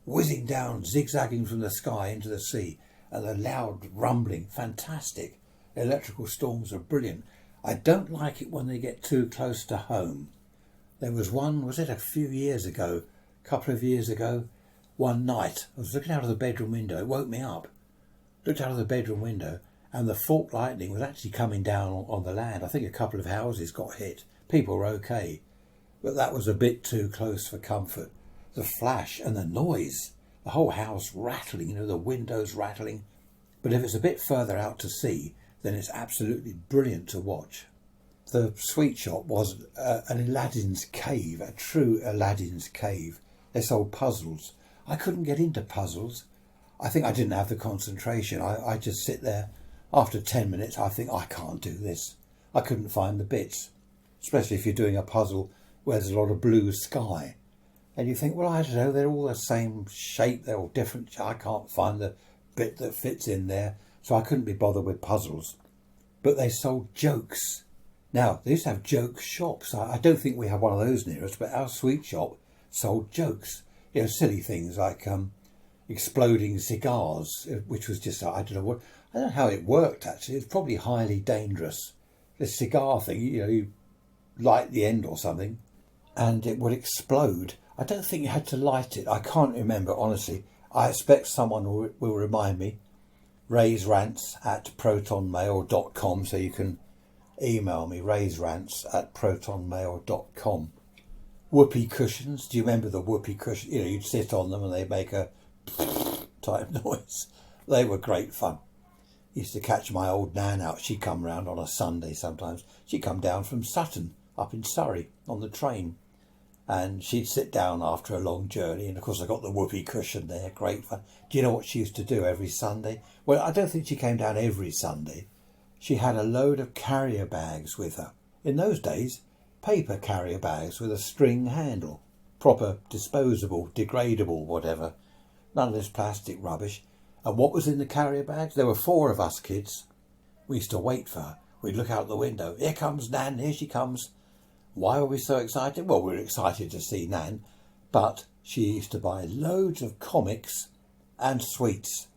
whizzing down, zigzagging from the sky into the sea, and the loud rumbling. Fantastic. Electrical storms are brilliant. I don't like it when they get too close to home. There was one, was it a couple of years ago, one night, I was looking out of the bedroom window, it woke me up. Looked out of the bedroom window, and the fork lightning was actually coming down on the land. I think a couple of houses got hit. People were okay, but that was a bit too close for comfort. The flash and the noise, the whole house rattling, the windows rattling. But if it's a bit further out to sea, then it's absolutely brilliant to watch. The sweet shop was an Aladdin's cave, a true Aladdin's cave. They sold puzzles. I couldn't get into puzzles. I think I didn't have the concentration. I just sit there. After 10 minutes, I think, I can't do this. I couldn't find the bits, especially if you're doing a puzzle where there's a lot of blue sky. And you think, well, I don't know, they're all the same shape, they're all different. I can't find the bit that fits in there. So I couldn't be bothered with puzzles. But they sold jokes. Now, they used to have joke shops. I don't think we have one of those near us, but our sweet shop sold jokes. Silly things like exploding cigars, which was just, I don't know how it worked actually. It's probably highly dangerous. This cigar thing, you light the end or something and it would explode. I don't think you had to light it. I can't remember, honestly. I expect someone will remind me. raiserants@protonmail.com, so you can email me, raiserants@protonmail.com. Whoopee cushions. Do you remember the whoopee cushion? You'd sit on them and they make a type noise. They were great fun. Used to catch my old nan out. She'd come round on a Sunday sometimes. She'd come down from Sutton, up in Surrey, on the train. And she'd sit down after a long journey. And of course I got the whoopee cushion there. Great fun. Do you know what she used to do every Sunday? Well, I don't think she came down every Sunday. She had a load of carrier bags with her. In those days, paper carrier bags with a string handle. Proper, disposable, degradable, whatever. None of this plastic rubbish. And what was in the carrier bags? There were 4 of us kids. We used to wait for her. We'd look out the window. Here comes Nan, here she comes. Why were we so excited? Well, we were excited to see Nan, but she used to buy loads of comics and sweets.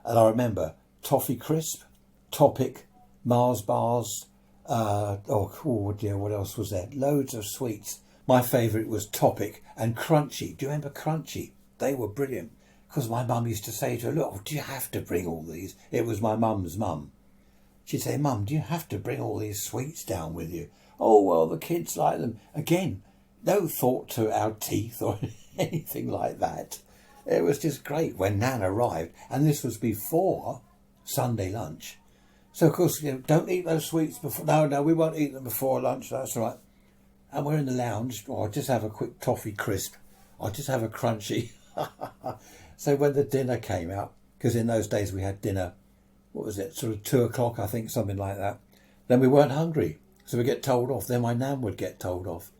And I remember Toffee Crisp, Topic, Mars bars, what else was there? Loads of sweets. My favourite was Topic and Crunchy. Do you remember Crunchy? They were brilliant. Because my mum used to say to her, look, do you have to bring all these? It was my mum's mum. She'd say, Mum, do you have to bring all these sweets down with you? Oh, well, the kids like them. Again, no thought to our teeth or anything like that. It was just great when Nan arrived. And this was before Sunday lunch. So, of course, don't eat those sweets before. No, we won't eat them before lunch. That's all right. And we're in the lounge. Oh, I'll just have a quick toffee crisp. I'll just have a crunchy. So when the dinner came out, because in those days we had dinner, what was it, sort of 2 o'clock, I think, something like that. Then we weren't hungry. So we get told off. Then my nan would get told off.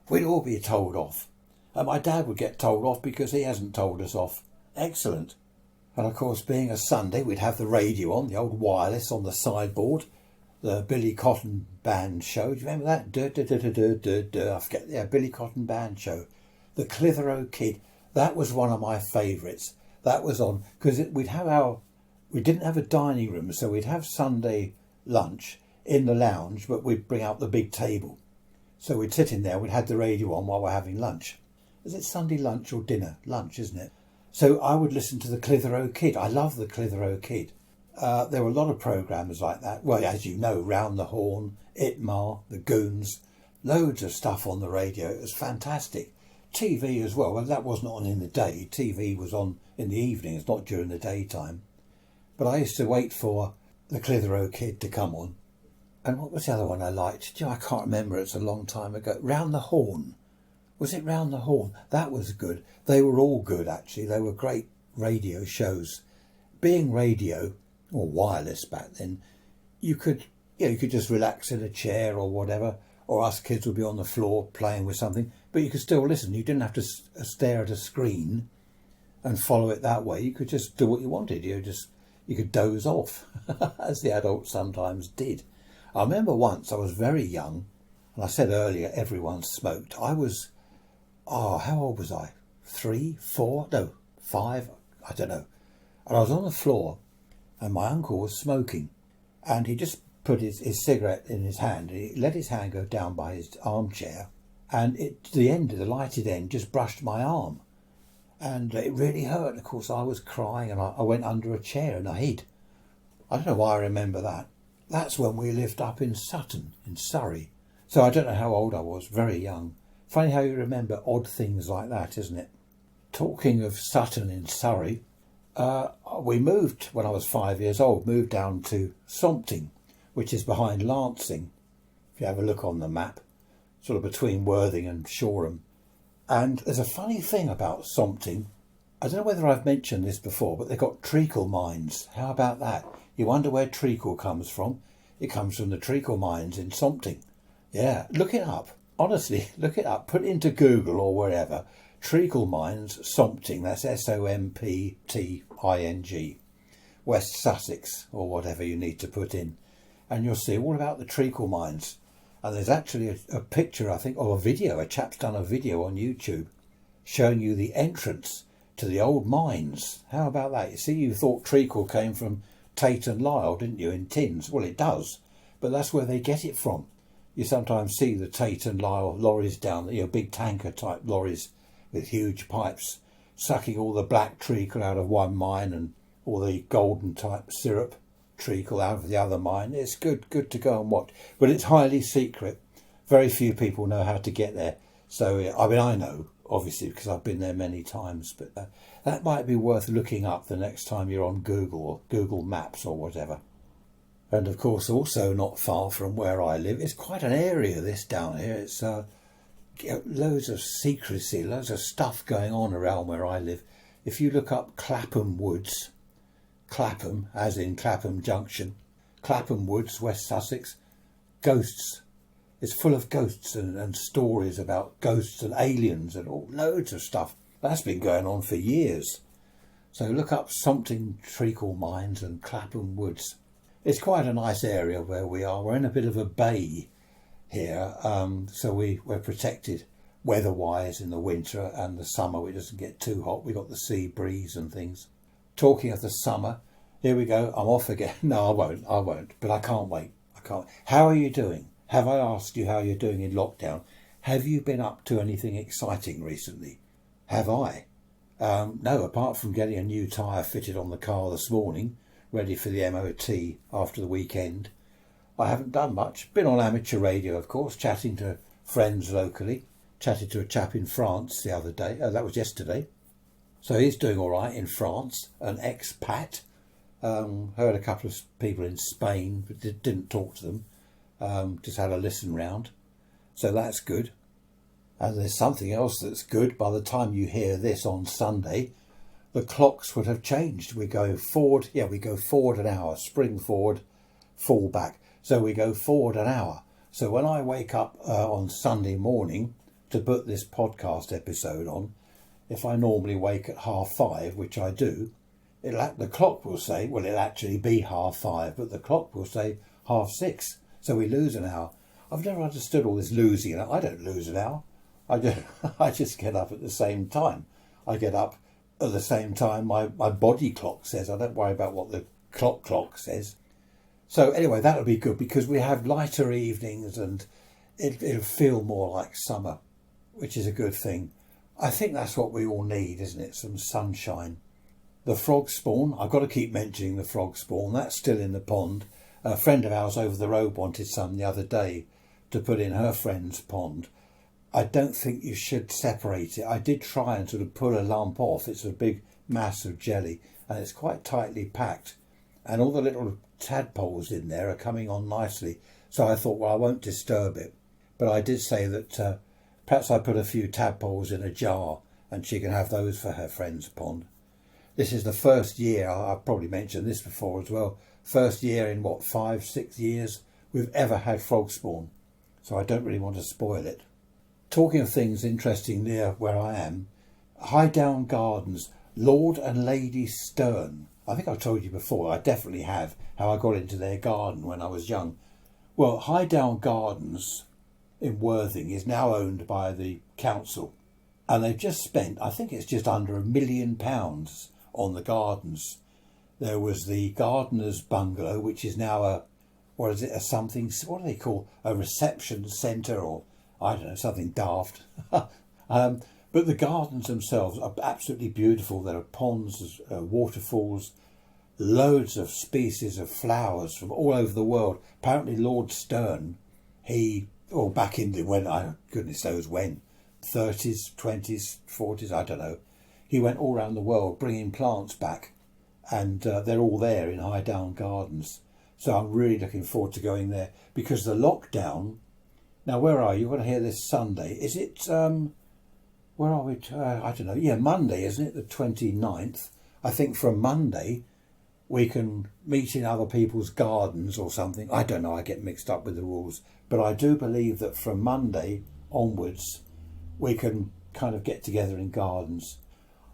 We'd all be told off. And my dad would get told off because he hasn't told us off. Excellent. And of course, being a Sunday, we'd have the radio on, the old wireless on the sideboard, the Billy Cotton Band show. Do you remember that? I forget. Yeah, Billy Cotton Band show. The Clitheroe Kid. That was one of my favourites. That was on, because we didn't have a dining room, so we'd have Sunday lunch in the lounge, but we'd bring out the big table. So we'd sit in there, we'd have the radio on while we're having lunch. Is it Sunday lunch or dinner? Lunch, isn't it? So I would listen to the Clitheroe Kid. I love the Clitheroe Kid. There were a lot of programmes like that. Well, as you know, Round the Horn, Itmar, The Goons, loads of stuff on the radio. It was fantastic. TV as well. Well, that wasn't on in the day. TV was on in the evenings, not during the daytime. But I used to wait for the Clitheroe Kid to come on. And what was the other one I liked? I can't remember. It's a long time ago. Round the Horn. Was it Round the Horn? That was good. They were all good, actually. They were great radio shows. Being radio, or wireless back then, you could just relax in a chair or whatever, or us kids would be on the floor playing with something, but you could still listen. You didn't have to stare at a screen and follow it that way. You could just do what you wanted. You could doze off, as the adults sometimes did. I remember once I was very young, and I said earlier everyone smoked. I was, how old was I? 3, 4, no, 5, I don't know. And I was on the floor, and my uncle was smoking, and he just put his cigarette in his hand, and he let his hand go down by his armchair, and the lighted end just brushed my arm, and it really hurt. Of course, I was crying, and I went under a chair and I hid. I don't know why I remember that. That's when we lived up in Sutton, in Surrey. So I don't know how old I was, very young. Funny how you remember odd things like that, isn't it? Talking of Sutton in Surrey, we moved, when I was 5 years old, moved down to Sompting, which is behind Lancing, if you have a look on the map, sort of between Worthing and Shoreham. And there's a funny thing about Sompting. I don't know whether I've mentioned this before, but they've got treacle mines. How about that? You wonder where treacle comes from? It comes from the treacle mines in Sompting. Yeah, look it up. Honestly, look it up. Put it into Google or wherever. Treacle mines, Sompting. That's Sompting. West Sussex, or whatever you need to put in. And you'll see all about the treacle mines. And there's actually a picture, I think, or a video. A chap's done a video on YouTube showing you the entrance to the old mines. How about that? You see, you thought treacle came from Tate and Lyle, didn't you, in tins? Well, it does, but that's where they get it from. You sometimes see the Tate and Lyle lorries down there, big tanker type lorries with huge pipes, sucking all the black treacle out of one mine and all the golden type syrup treacle out of the other mine. It's good to go and watch, but it's highly secret. Very few people know how to get there. So I know, obviously, because I've been there many times, but that might be worth looking up the next time you're on Google or Google Maps or whatever. And of course, also not far from where I live, it's quite an area, this down here. It's loads of secrecy, loads of stuff going on around where I live. If you look up Clapham Woods, Clapham, as in Clapham Junction, Clapham Woods, West Sussex, ghosts. It's full of ghosts and stories about ghosts and aliens and all loads of stuff. That's been going on for years. So look up Sompting Treacle Mines and Clapham Woods. It's quite a nice area where we are. We're in a bit of a bay here, so we're protected weather-wise in the winter, and the summer it doesn't get too hot. We've got the sea breeze and things. Talking of the summer, here we go. I'm off again. No, I won't. But I can't wait. How are you doing? Have I asked you how you're doing in lockdown? Have you been up to anything exciting recently? Have I? No, apart from getting a new tyre fitted on the car this morning, ready for the MOT after the weekend. I haven't done much. Been on amateur radio, of course, chatting to friends locally. Chatted to a chap in France the other day. That was yesterday. So he's doing all right in France, an expat. Heard a couple of people in Spain, but didn't talk to them. Just had a listen round. So that's good. And there's something else that's good. By the time you hear this on Sunday, the clocks would have changed. We go forward. Yeah, we go forward an hour. Spring forward, fall back. So we go forward an hour. So when I wake up on Sunday morning to put this podcast episode on, if I normally wake at 5:30, which I do, the clock will say, well, it'll actually be 5:30, but the clock will say 6:30. So we lose an hour. I've never understood all this losing. I don't lose an hour. I just get up at the same time. I get up at the same time my body clock says. I don't worry about what the clock says. So anyway, that'll be good because we have lighter evenings and it'll feel more like summer, which is a good thing. I think that's what we all need, isn't it? Some sunshine. The frog spawn, I've got to keep mentioning the frog spawn. That's still in the pond. A friend of ours over the road wanted some the other day to put in her friend's pond. I don't think you should separate it. I did try and sort of pull a lump off. It's a big mass of jelly and it's quite tightly packed. And all the little tadpoles in there are coming on nicely. So I thought, well, I won't disturb it. But I did say that perhaps I put a few tadpoles in a jar and she can have those for her friend's pond. This is the first year, I've probably mentioned this before as well, first year in 5-6 years we've ever had frog spawn. so I don't really want to spoil it. Talking of things interesting near where I am, Highdown Gardens, Lord and Lady Stern. I think I've told you before, I definitely have, how I got into their garden when I was young. Well, Highdown Gardens in Worthing is now owned by the council, and they've just spent, I think it's just under £1 million on the gardens. There was the gardener's bungalow, which is now a something, what do they call, a reception centre, or I don't know, something daft. But the gardens themselves are absolutely beautiful. There are ponds, waterfalls, loads of species of flowers from all over the world. Apparently Lord Stern, back in the, goodness knows when, 30s, 20s, 40s, I don't know. He went all around the world bringing plants back, and they're all there in Highdown Gardens. So I'm really looking forward to going there, because the lockdown, now where are you? You're going to hear this Sunday. Is it, where are we? I don't know. Yeah, Monday, isn't it? The 29th. I think from Monday we can meet in other people's gardens or something. I don't know. I get mixed up with the rules. But I do believe that from Monday onwards we can kind of get together in gardens.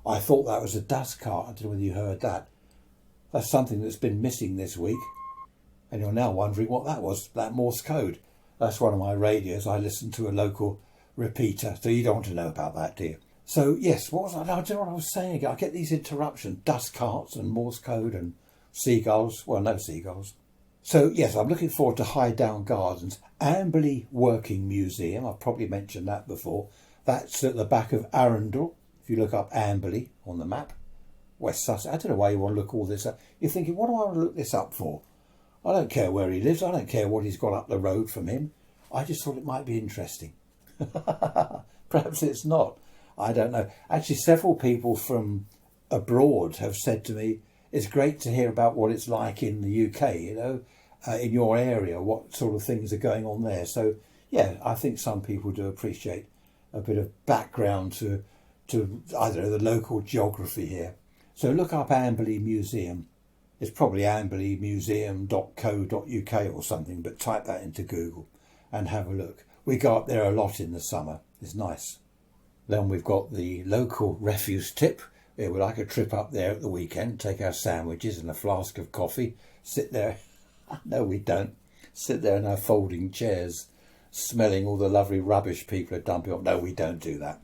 I thought that was a dust cart. I don't know whether you heard that. That's something that's been missing this week. And you're now wondering what that was, that Morse code. That's one of my radios. I listen to a local repeater, so you don't want to know about that, do you? So yes, what was I don't know what I was saying. I get these interruptions, dust carts and Morse code and seagulls. Well, no seagulls. So yes, I'm looking forward to Highdown Gardens. Amberley Working Museum, I've probably mentioned that before. That's at the back of Arundel. If you look up Amberley on the map, West Sussex. I don't know why you want to look all this up. You're thinking, what do I want to look this up for? I don't care where he lives. I don't care what he's got up the road from him. I just thought it might be interesting. Perhaps it's not. I don't know. Actually, several people from abroad have said to me, it's great to hear about what it's like in the UK, in your area, what sort of things are going on there. So, yeah, I think some people do appreciate a bit of background to I don't know, the local geography here. So look up Amberley Museum. It's probably amberleymuseum.co.uk or something, but type that into Google and have a look. We go up there a lot in the summer. It's nice. Then we've got the local refuse tip. Yeah, we like a trip up there at the weekend, take our sandwiches and a flask of coffee, sit there. No, we don't. Sit there in our folding chairs, smelling all the lovely rubbish people are dumping off. No, we don't do that.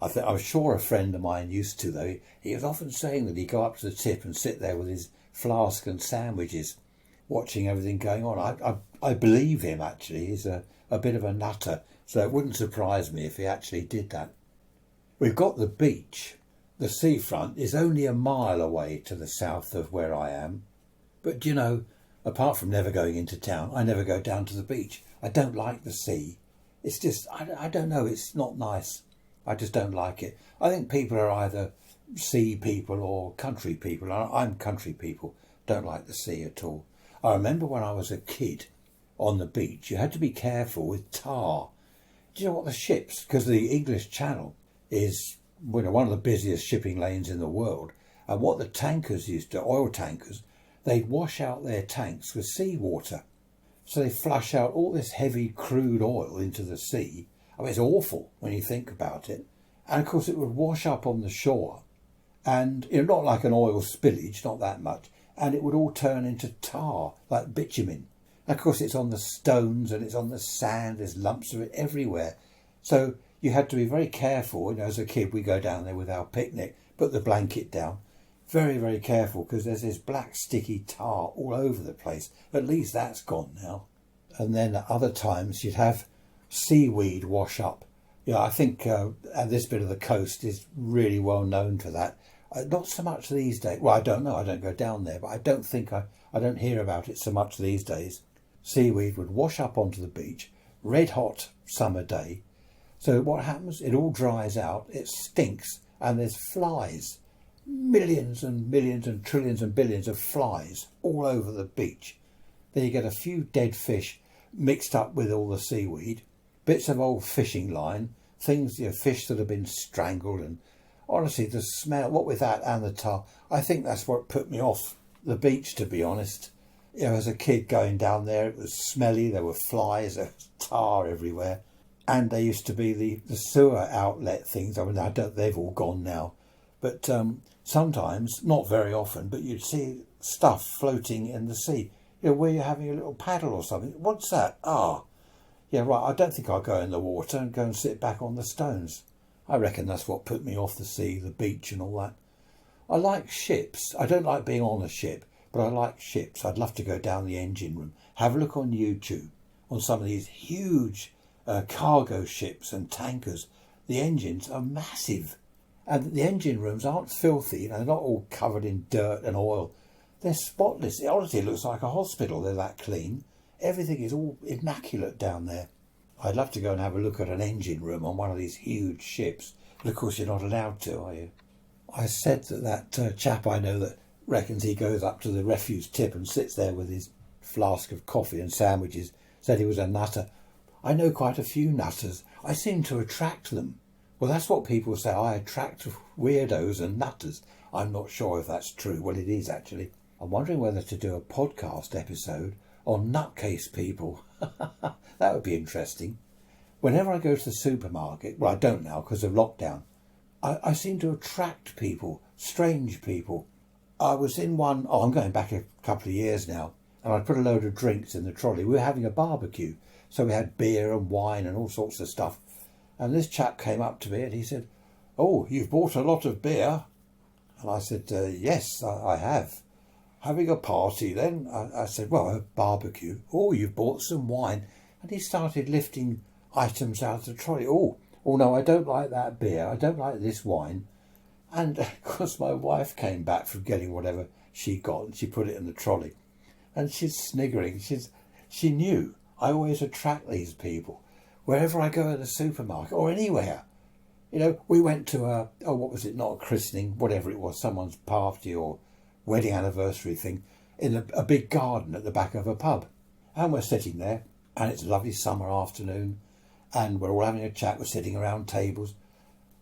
I'm sure a friend of mine used to, though. He was often saying that he'd go up to the tip and sit there with his flask and sandwiches, watching everything going on. I believe him, actually. He's a bit of a nutter, so it wouldn't surprise me if he actually did that. We've got the beach. The seafront is only a mile away to the south of where I am. But, apart from never going into town, I never go down to the beach. I don't like the sea. It's just, I don't know, it's not nice. I just don't like it. I think people are either sea people or country people. I'm country people, don't like the sea at all. I remember when I was a kid on the beach, you had to be careful with tar. Do you know what the ships, because the English Channel is one of the busiest shipping lanes in the world, and what the tankers used to, oil tankers, they'd wash out their tanks with seawater. So they flush out all this heavy crude oil into the sea. I mean, it's awful when you think about it. And of course it would wash up on the shore, and not like an oil spillage, not that much, and it would all turn into tar, like bitumen. And of course it's on the stones and it's on the sand, there's lumps of it everywhere. So you had to be very careful. As a kid, we go down there with our picnic, put the blanket down. Very, very careful, because there's this black sticky tar all over the place. At least that's gone now. And then at other times you'd have seaweed wash up. I think this bit of the coast is really well known for that. Not so much these days. Well, I don't know. I don't go down there, but I don't think I don't hear about it so much these days. Seaweed would wash up onto the beach, red hot summer day. So what happens? It all dries out. It stinks, and there's flies. Millions and millions and trillions and billions of flies all over the beach. Then you get a few dead fish mixed up with all the seaweed, bits of old fishing line, things, fish that have been strangled, and honestly the smell, what with that and the tar, I think that's what put me off the beach, to be honest. As a kid going down there, it was smelly, there were flies, there was tar everywhere. And there used to be the sewer outlet things. I mean, they've all gone now. But sometimes, not very often, but you'd see stuff floating in the sea. Where you're having a little paddle or something. What's that? Yeah, right, I don't think I'll go in the water and go and sit back on the stones. I reckon that's what put me off the sea, the beach and all that. I like ships. I don't like being on a ship, but I like ships. I'd love to go down the engine room. Have a look on YouTube on some of these huge cargo ships and tankers. The engines are massive. And the engine rooms aren't filthy. They're not all covered in dirt and oil. They're spotless. It honestly looks like a hospital. They're that clean. Everything is all immaculate down there. I'd love to go and have a look at an engine room on one of these huge ships. But of course you're not allowed to, are you? I said that chap I know that reckons he goes up to the refuse tip and sits there with his flask of coffee and sandwiches, said he was a nutter. I know quite a few nutters. I seem to attract them. Well, that's what people say. I attract weirdos and nutters. I'm not sure if that's true. Well, it is actually. I'm wondering whether to do a podcast episode on nutcase people. That would be interesting. Whenever I go to the supermarket, well, I don't now because of lockdown, I seem to attract people, strange people. I was in one, I'm going back a couple of years now, and I put a load of drinks in the trolley. We were having a barbecue, so we had beer and wine and all sorts of stuff. And this chap came up to me and he said, "Oh, you've bought a lot of beer?" And I said, "Yes, I have." "Having a party then?" I said, "Well, a barbecue." "Oh, you've bought some wine." And he started lifting items out of the trolley. Oh no, I don't like that beer. I don't like this wine. And of course my wife came back from getting whatever she got and she put it in the trolley. And she's sniggering. She knew I always attract these people. Wherever I go in the supermarket or anywhere. We went to not a christening, whatever it was, someone's party or wedding anniversary thing in a big garden at the back of a pub. And we're sitting there and it's a lovely summer afternoon and we're all having a chat, we're sitting around tables.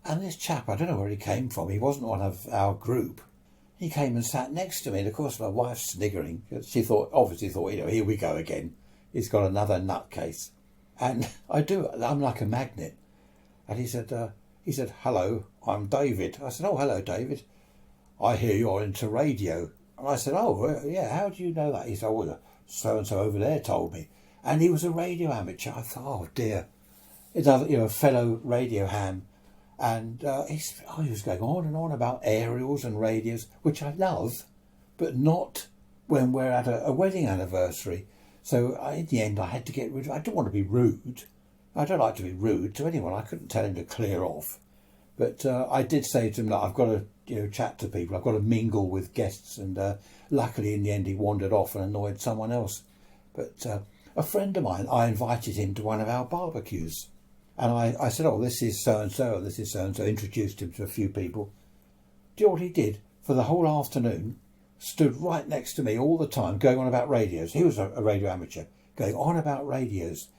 And this chap, I don't know where he came from, he wasn't one of our group. He came and sat next to me and of course my wife's sniggering. She obviously thought, here we go again. He's got another nutcase. And I'm like a magnet. And he said, "Hello, I'm David." I said, "Oh, hello, David. I hear you're into radio." And I said, "Oh, yeah, how do you know that?" He said, "Oh, so-and-so over there told me." And he was a radio amateur. I thought, oh dear. A fellow radio ham. And he was going on and on about aerials and radios, which I love, but not when we're at a wedding anniversary. So in the end, I had to get rid of it. I don't want to be rude. I don't like to be rude to anyone. I couldn't tell him to clear off. But I did say to him that I've got to chat to people. I've got to mingle with guests. And luckily, in the end, he wandered off and annoyed someone else. But a friend of mine, I invited him to one of our barbecues. And I said, "Oh, this is so-and-so, this is so-and-so," introduced him to a few people. Do you know what he did? For the whole afternoon, stood right next to me all the time, going on about radios. He was a radio amateur, going on about radios.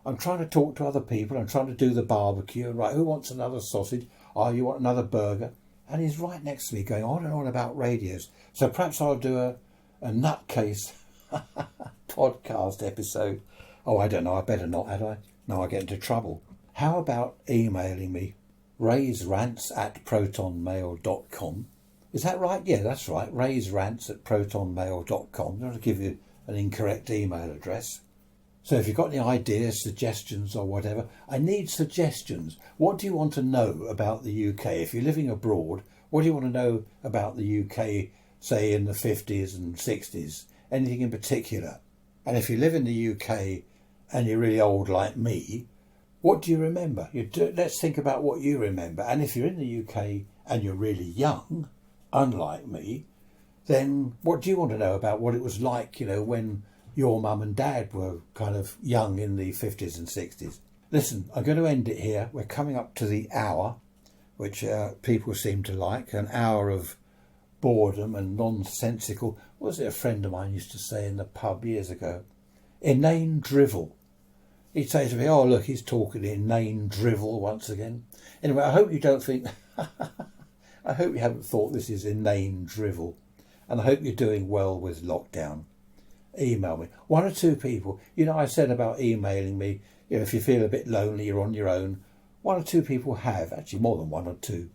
I'm trying to talk to other people. I'm trying to do the barbecue. Right, who wants another sausage? Oh, you want another burger? And he's right next to me, going on and on about radios. So perhaps I'll do a nutcase podcast episode. Oh, I don't know. I better not, had I? No, I get into trouble. How about emailing me? raisrants@protonmail.com. Is that right? Yeah, that's right. raisrants@protonmail.com. I'm going to give you an incorrect email address. So if you've got any ideas, suggestions or whatever, I need suggestions. What do you want to know about the UK? If you're living abroad, what do you want to know about the UK, say in the 50s and 60s? Anything in particular? And if you live in the UK and you're really old like me, what do you remember? Let's think about what you remember. And if you're in the UK and you're really young, unlike me, then what do you want to know about what it was like, when your mum and dad were kind of young in the 50s and 60s? Listen, I'm going to end it here. We're coming up to the hour, which people seem to like, an hour of boredom and nonsensical. What was it a friend of mine used to say in the pub years ago? Inane drivel. He'd say to me, "Oh, look, he's talking inane drivel once again." Anyway, I hope you don't think... I hope you haven't thought this is inane drivel. And I hope you're doing well with lockdown. email me. One or two people, I said about emailing me, if you feel a bit lonely, you're on your own. One or two people have, actually more than one or two.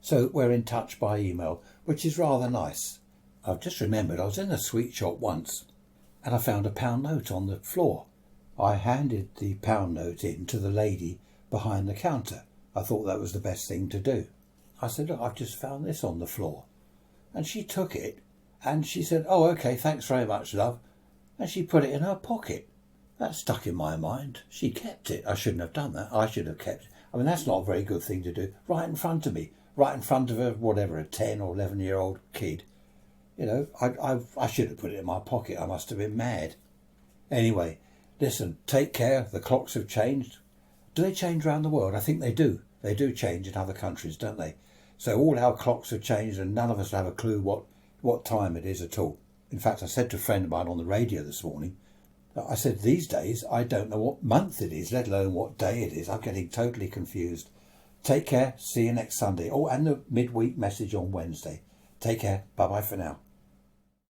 So we're in touch by email, which is rather nice. I've just remembered I was in a sweet shop once and I found a pound note on the floor. I handed the pound note in to the lady behind the counter. I thought that was the best thing to do. I said, look, I've just found this on the floor. And she took it and she said, oh, okay, thanks very much, love. And she put it in her pocket. That stuck in my mind. She kept it. I shouldn't have done that. I should have kept it. I mean, that's not a very good thing to do. Right in front of me. Right in front of a 10 or 11-year-old kid. I should have put it in my pocket. I must have been mad. Anyway, listen, take care. The clocks have changed. Do they change around the world? I think they do. They do change in other countries, don't they? So all our clocks have changed and none of us have a clue what time it is at all. In fact, I said to a friend of mine on the radio this morning, I said, these days, I don't know what month it is, let alone what day it is. I'm getting totally confused. Take care. See you next Sunday. Oh, and the midweek message on Wednesday. Take care. Bye-bye for now.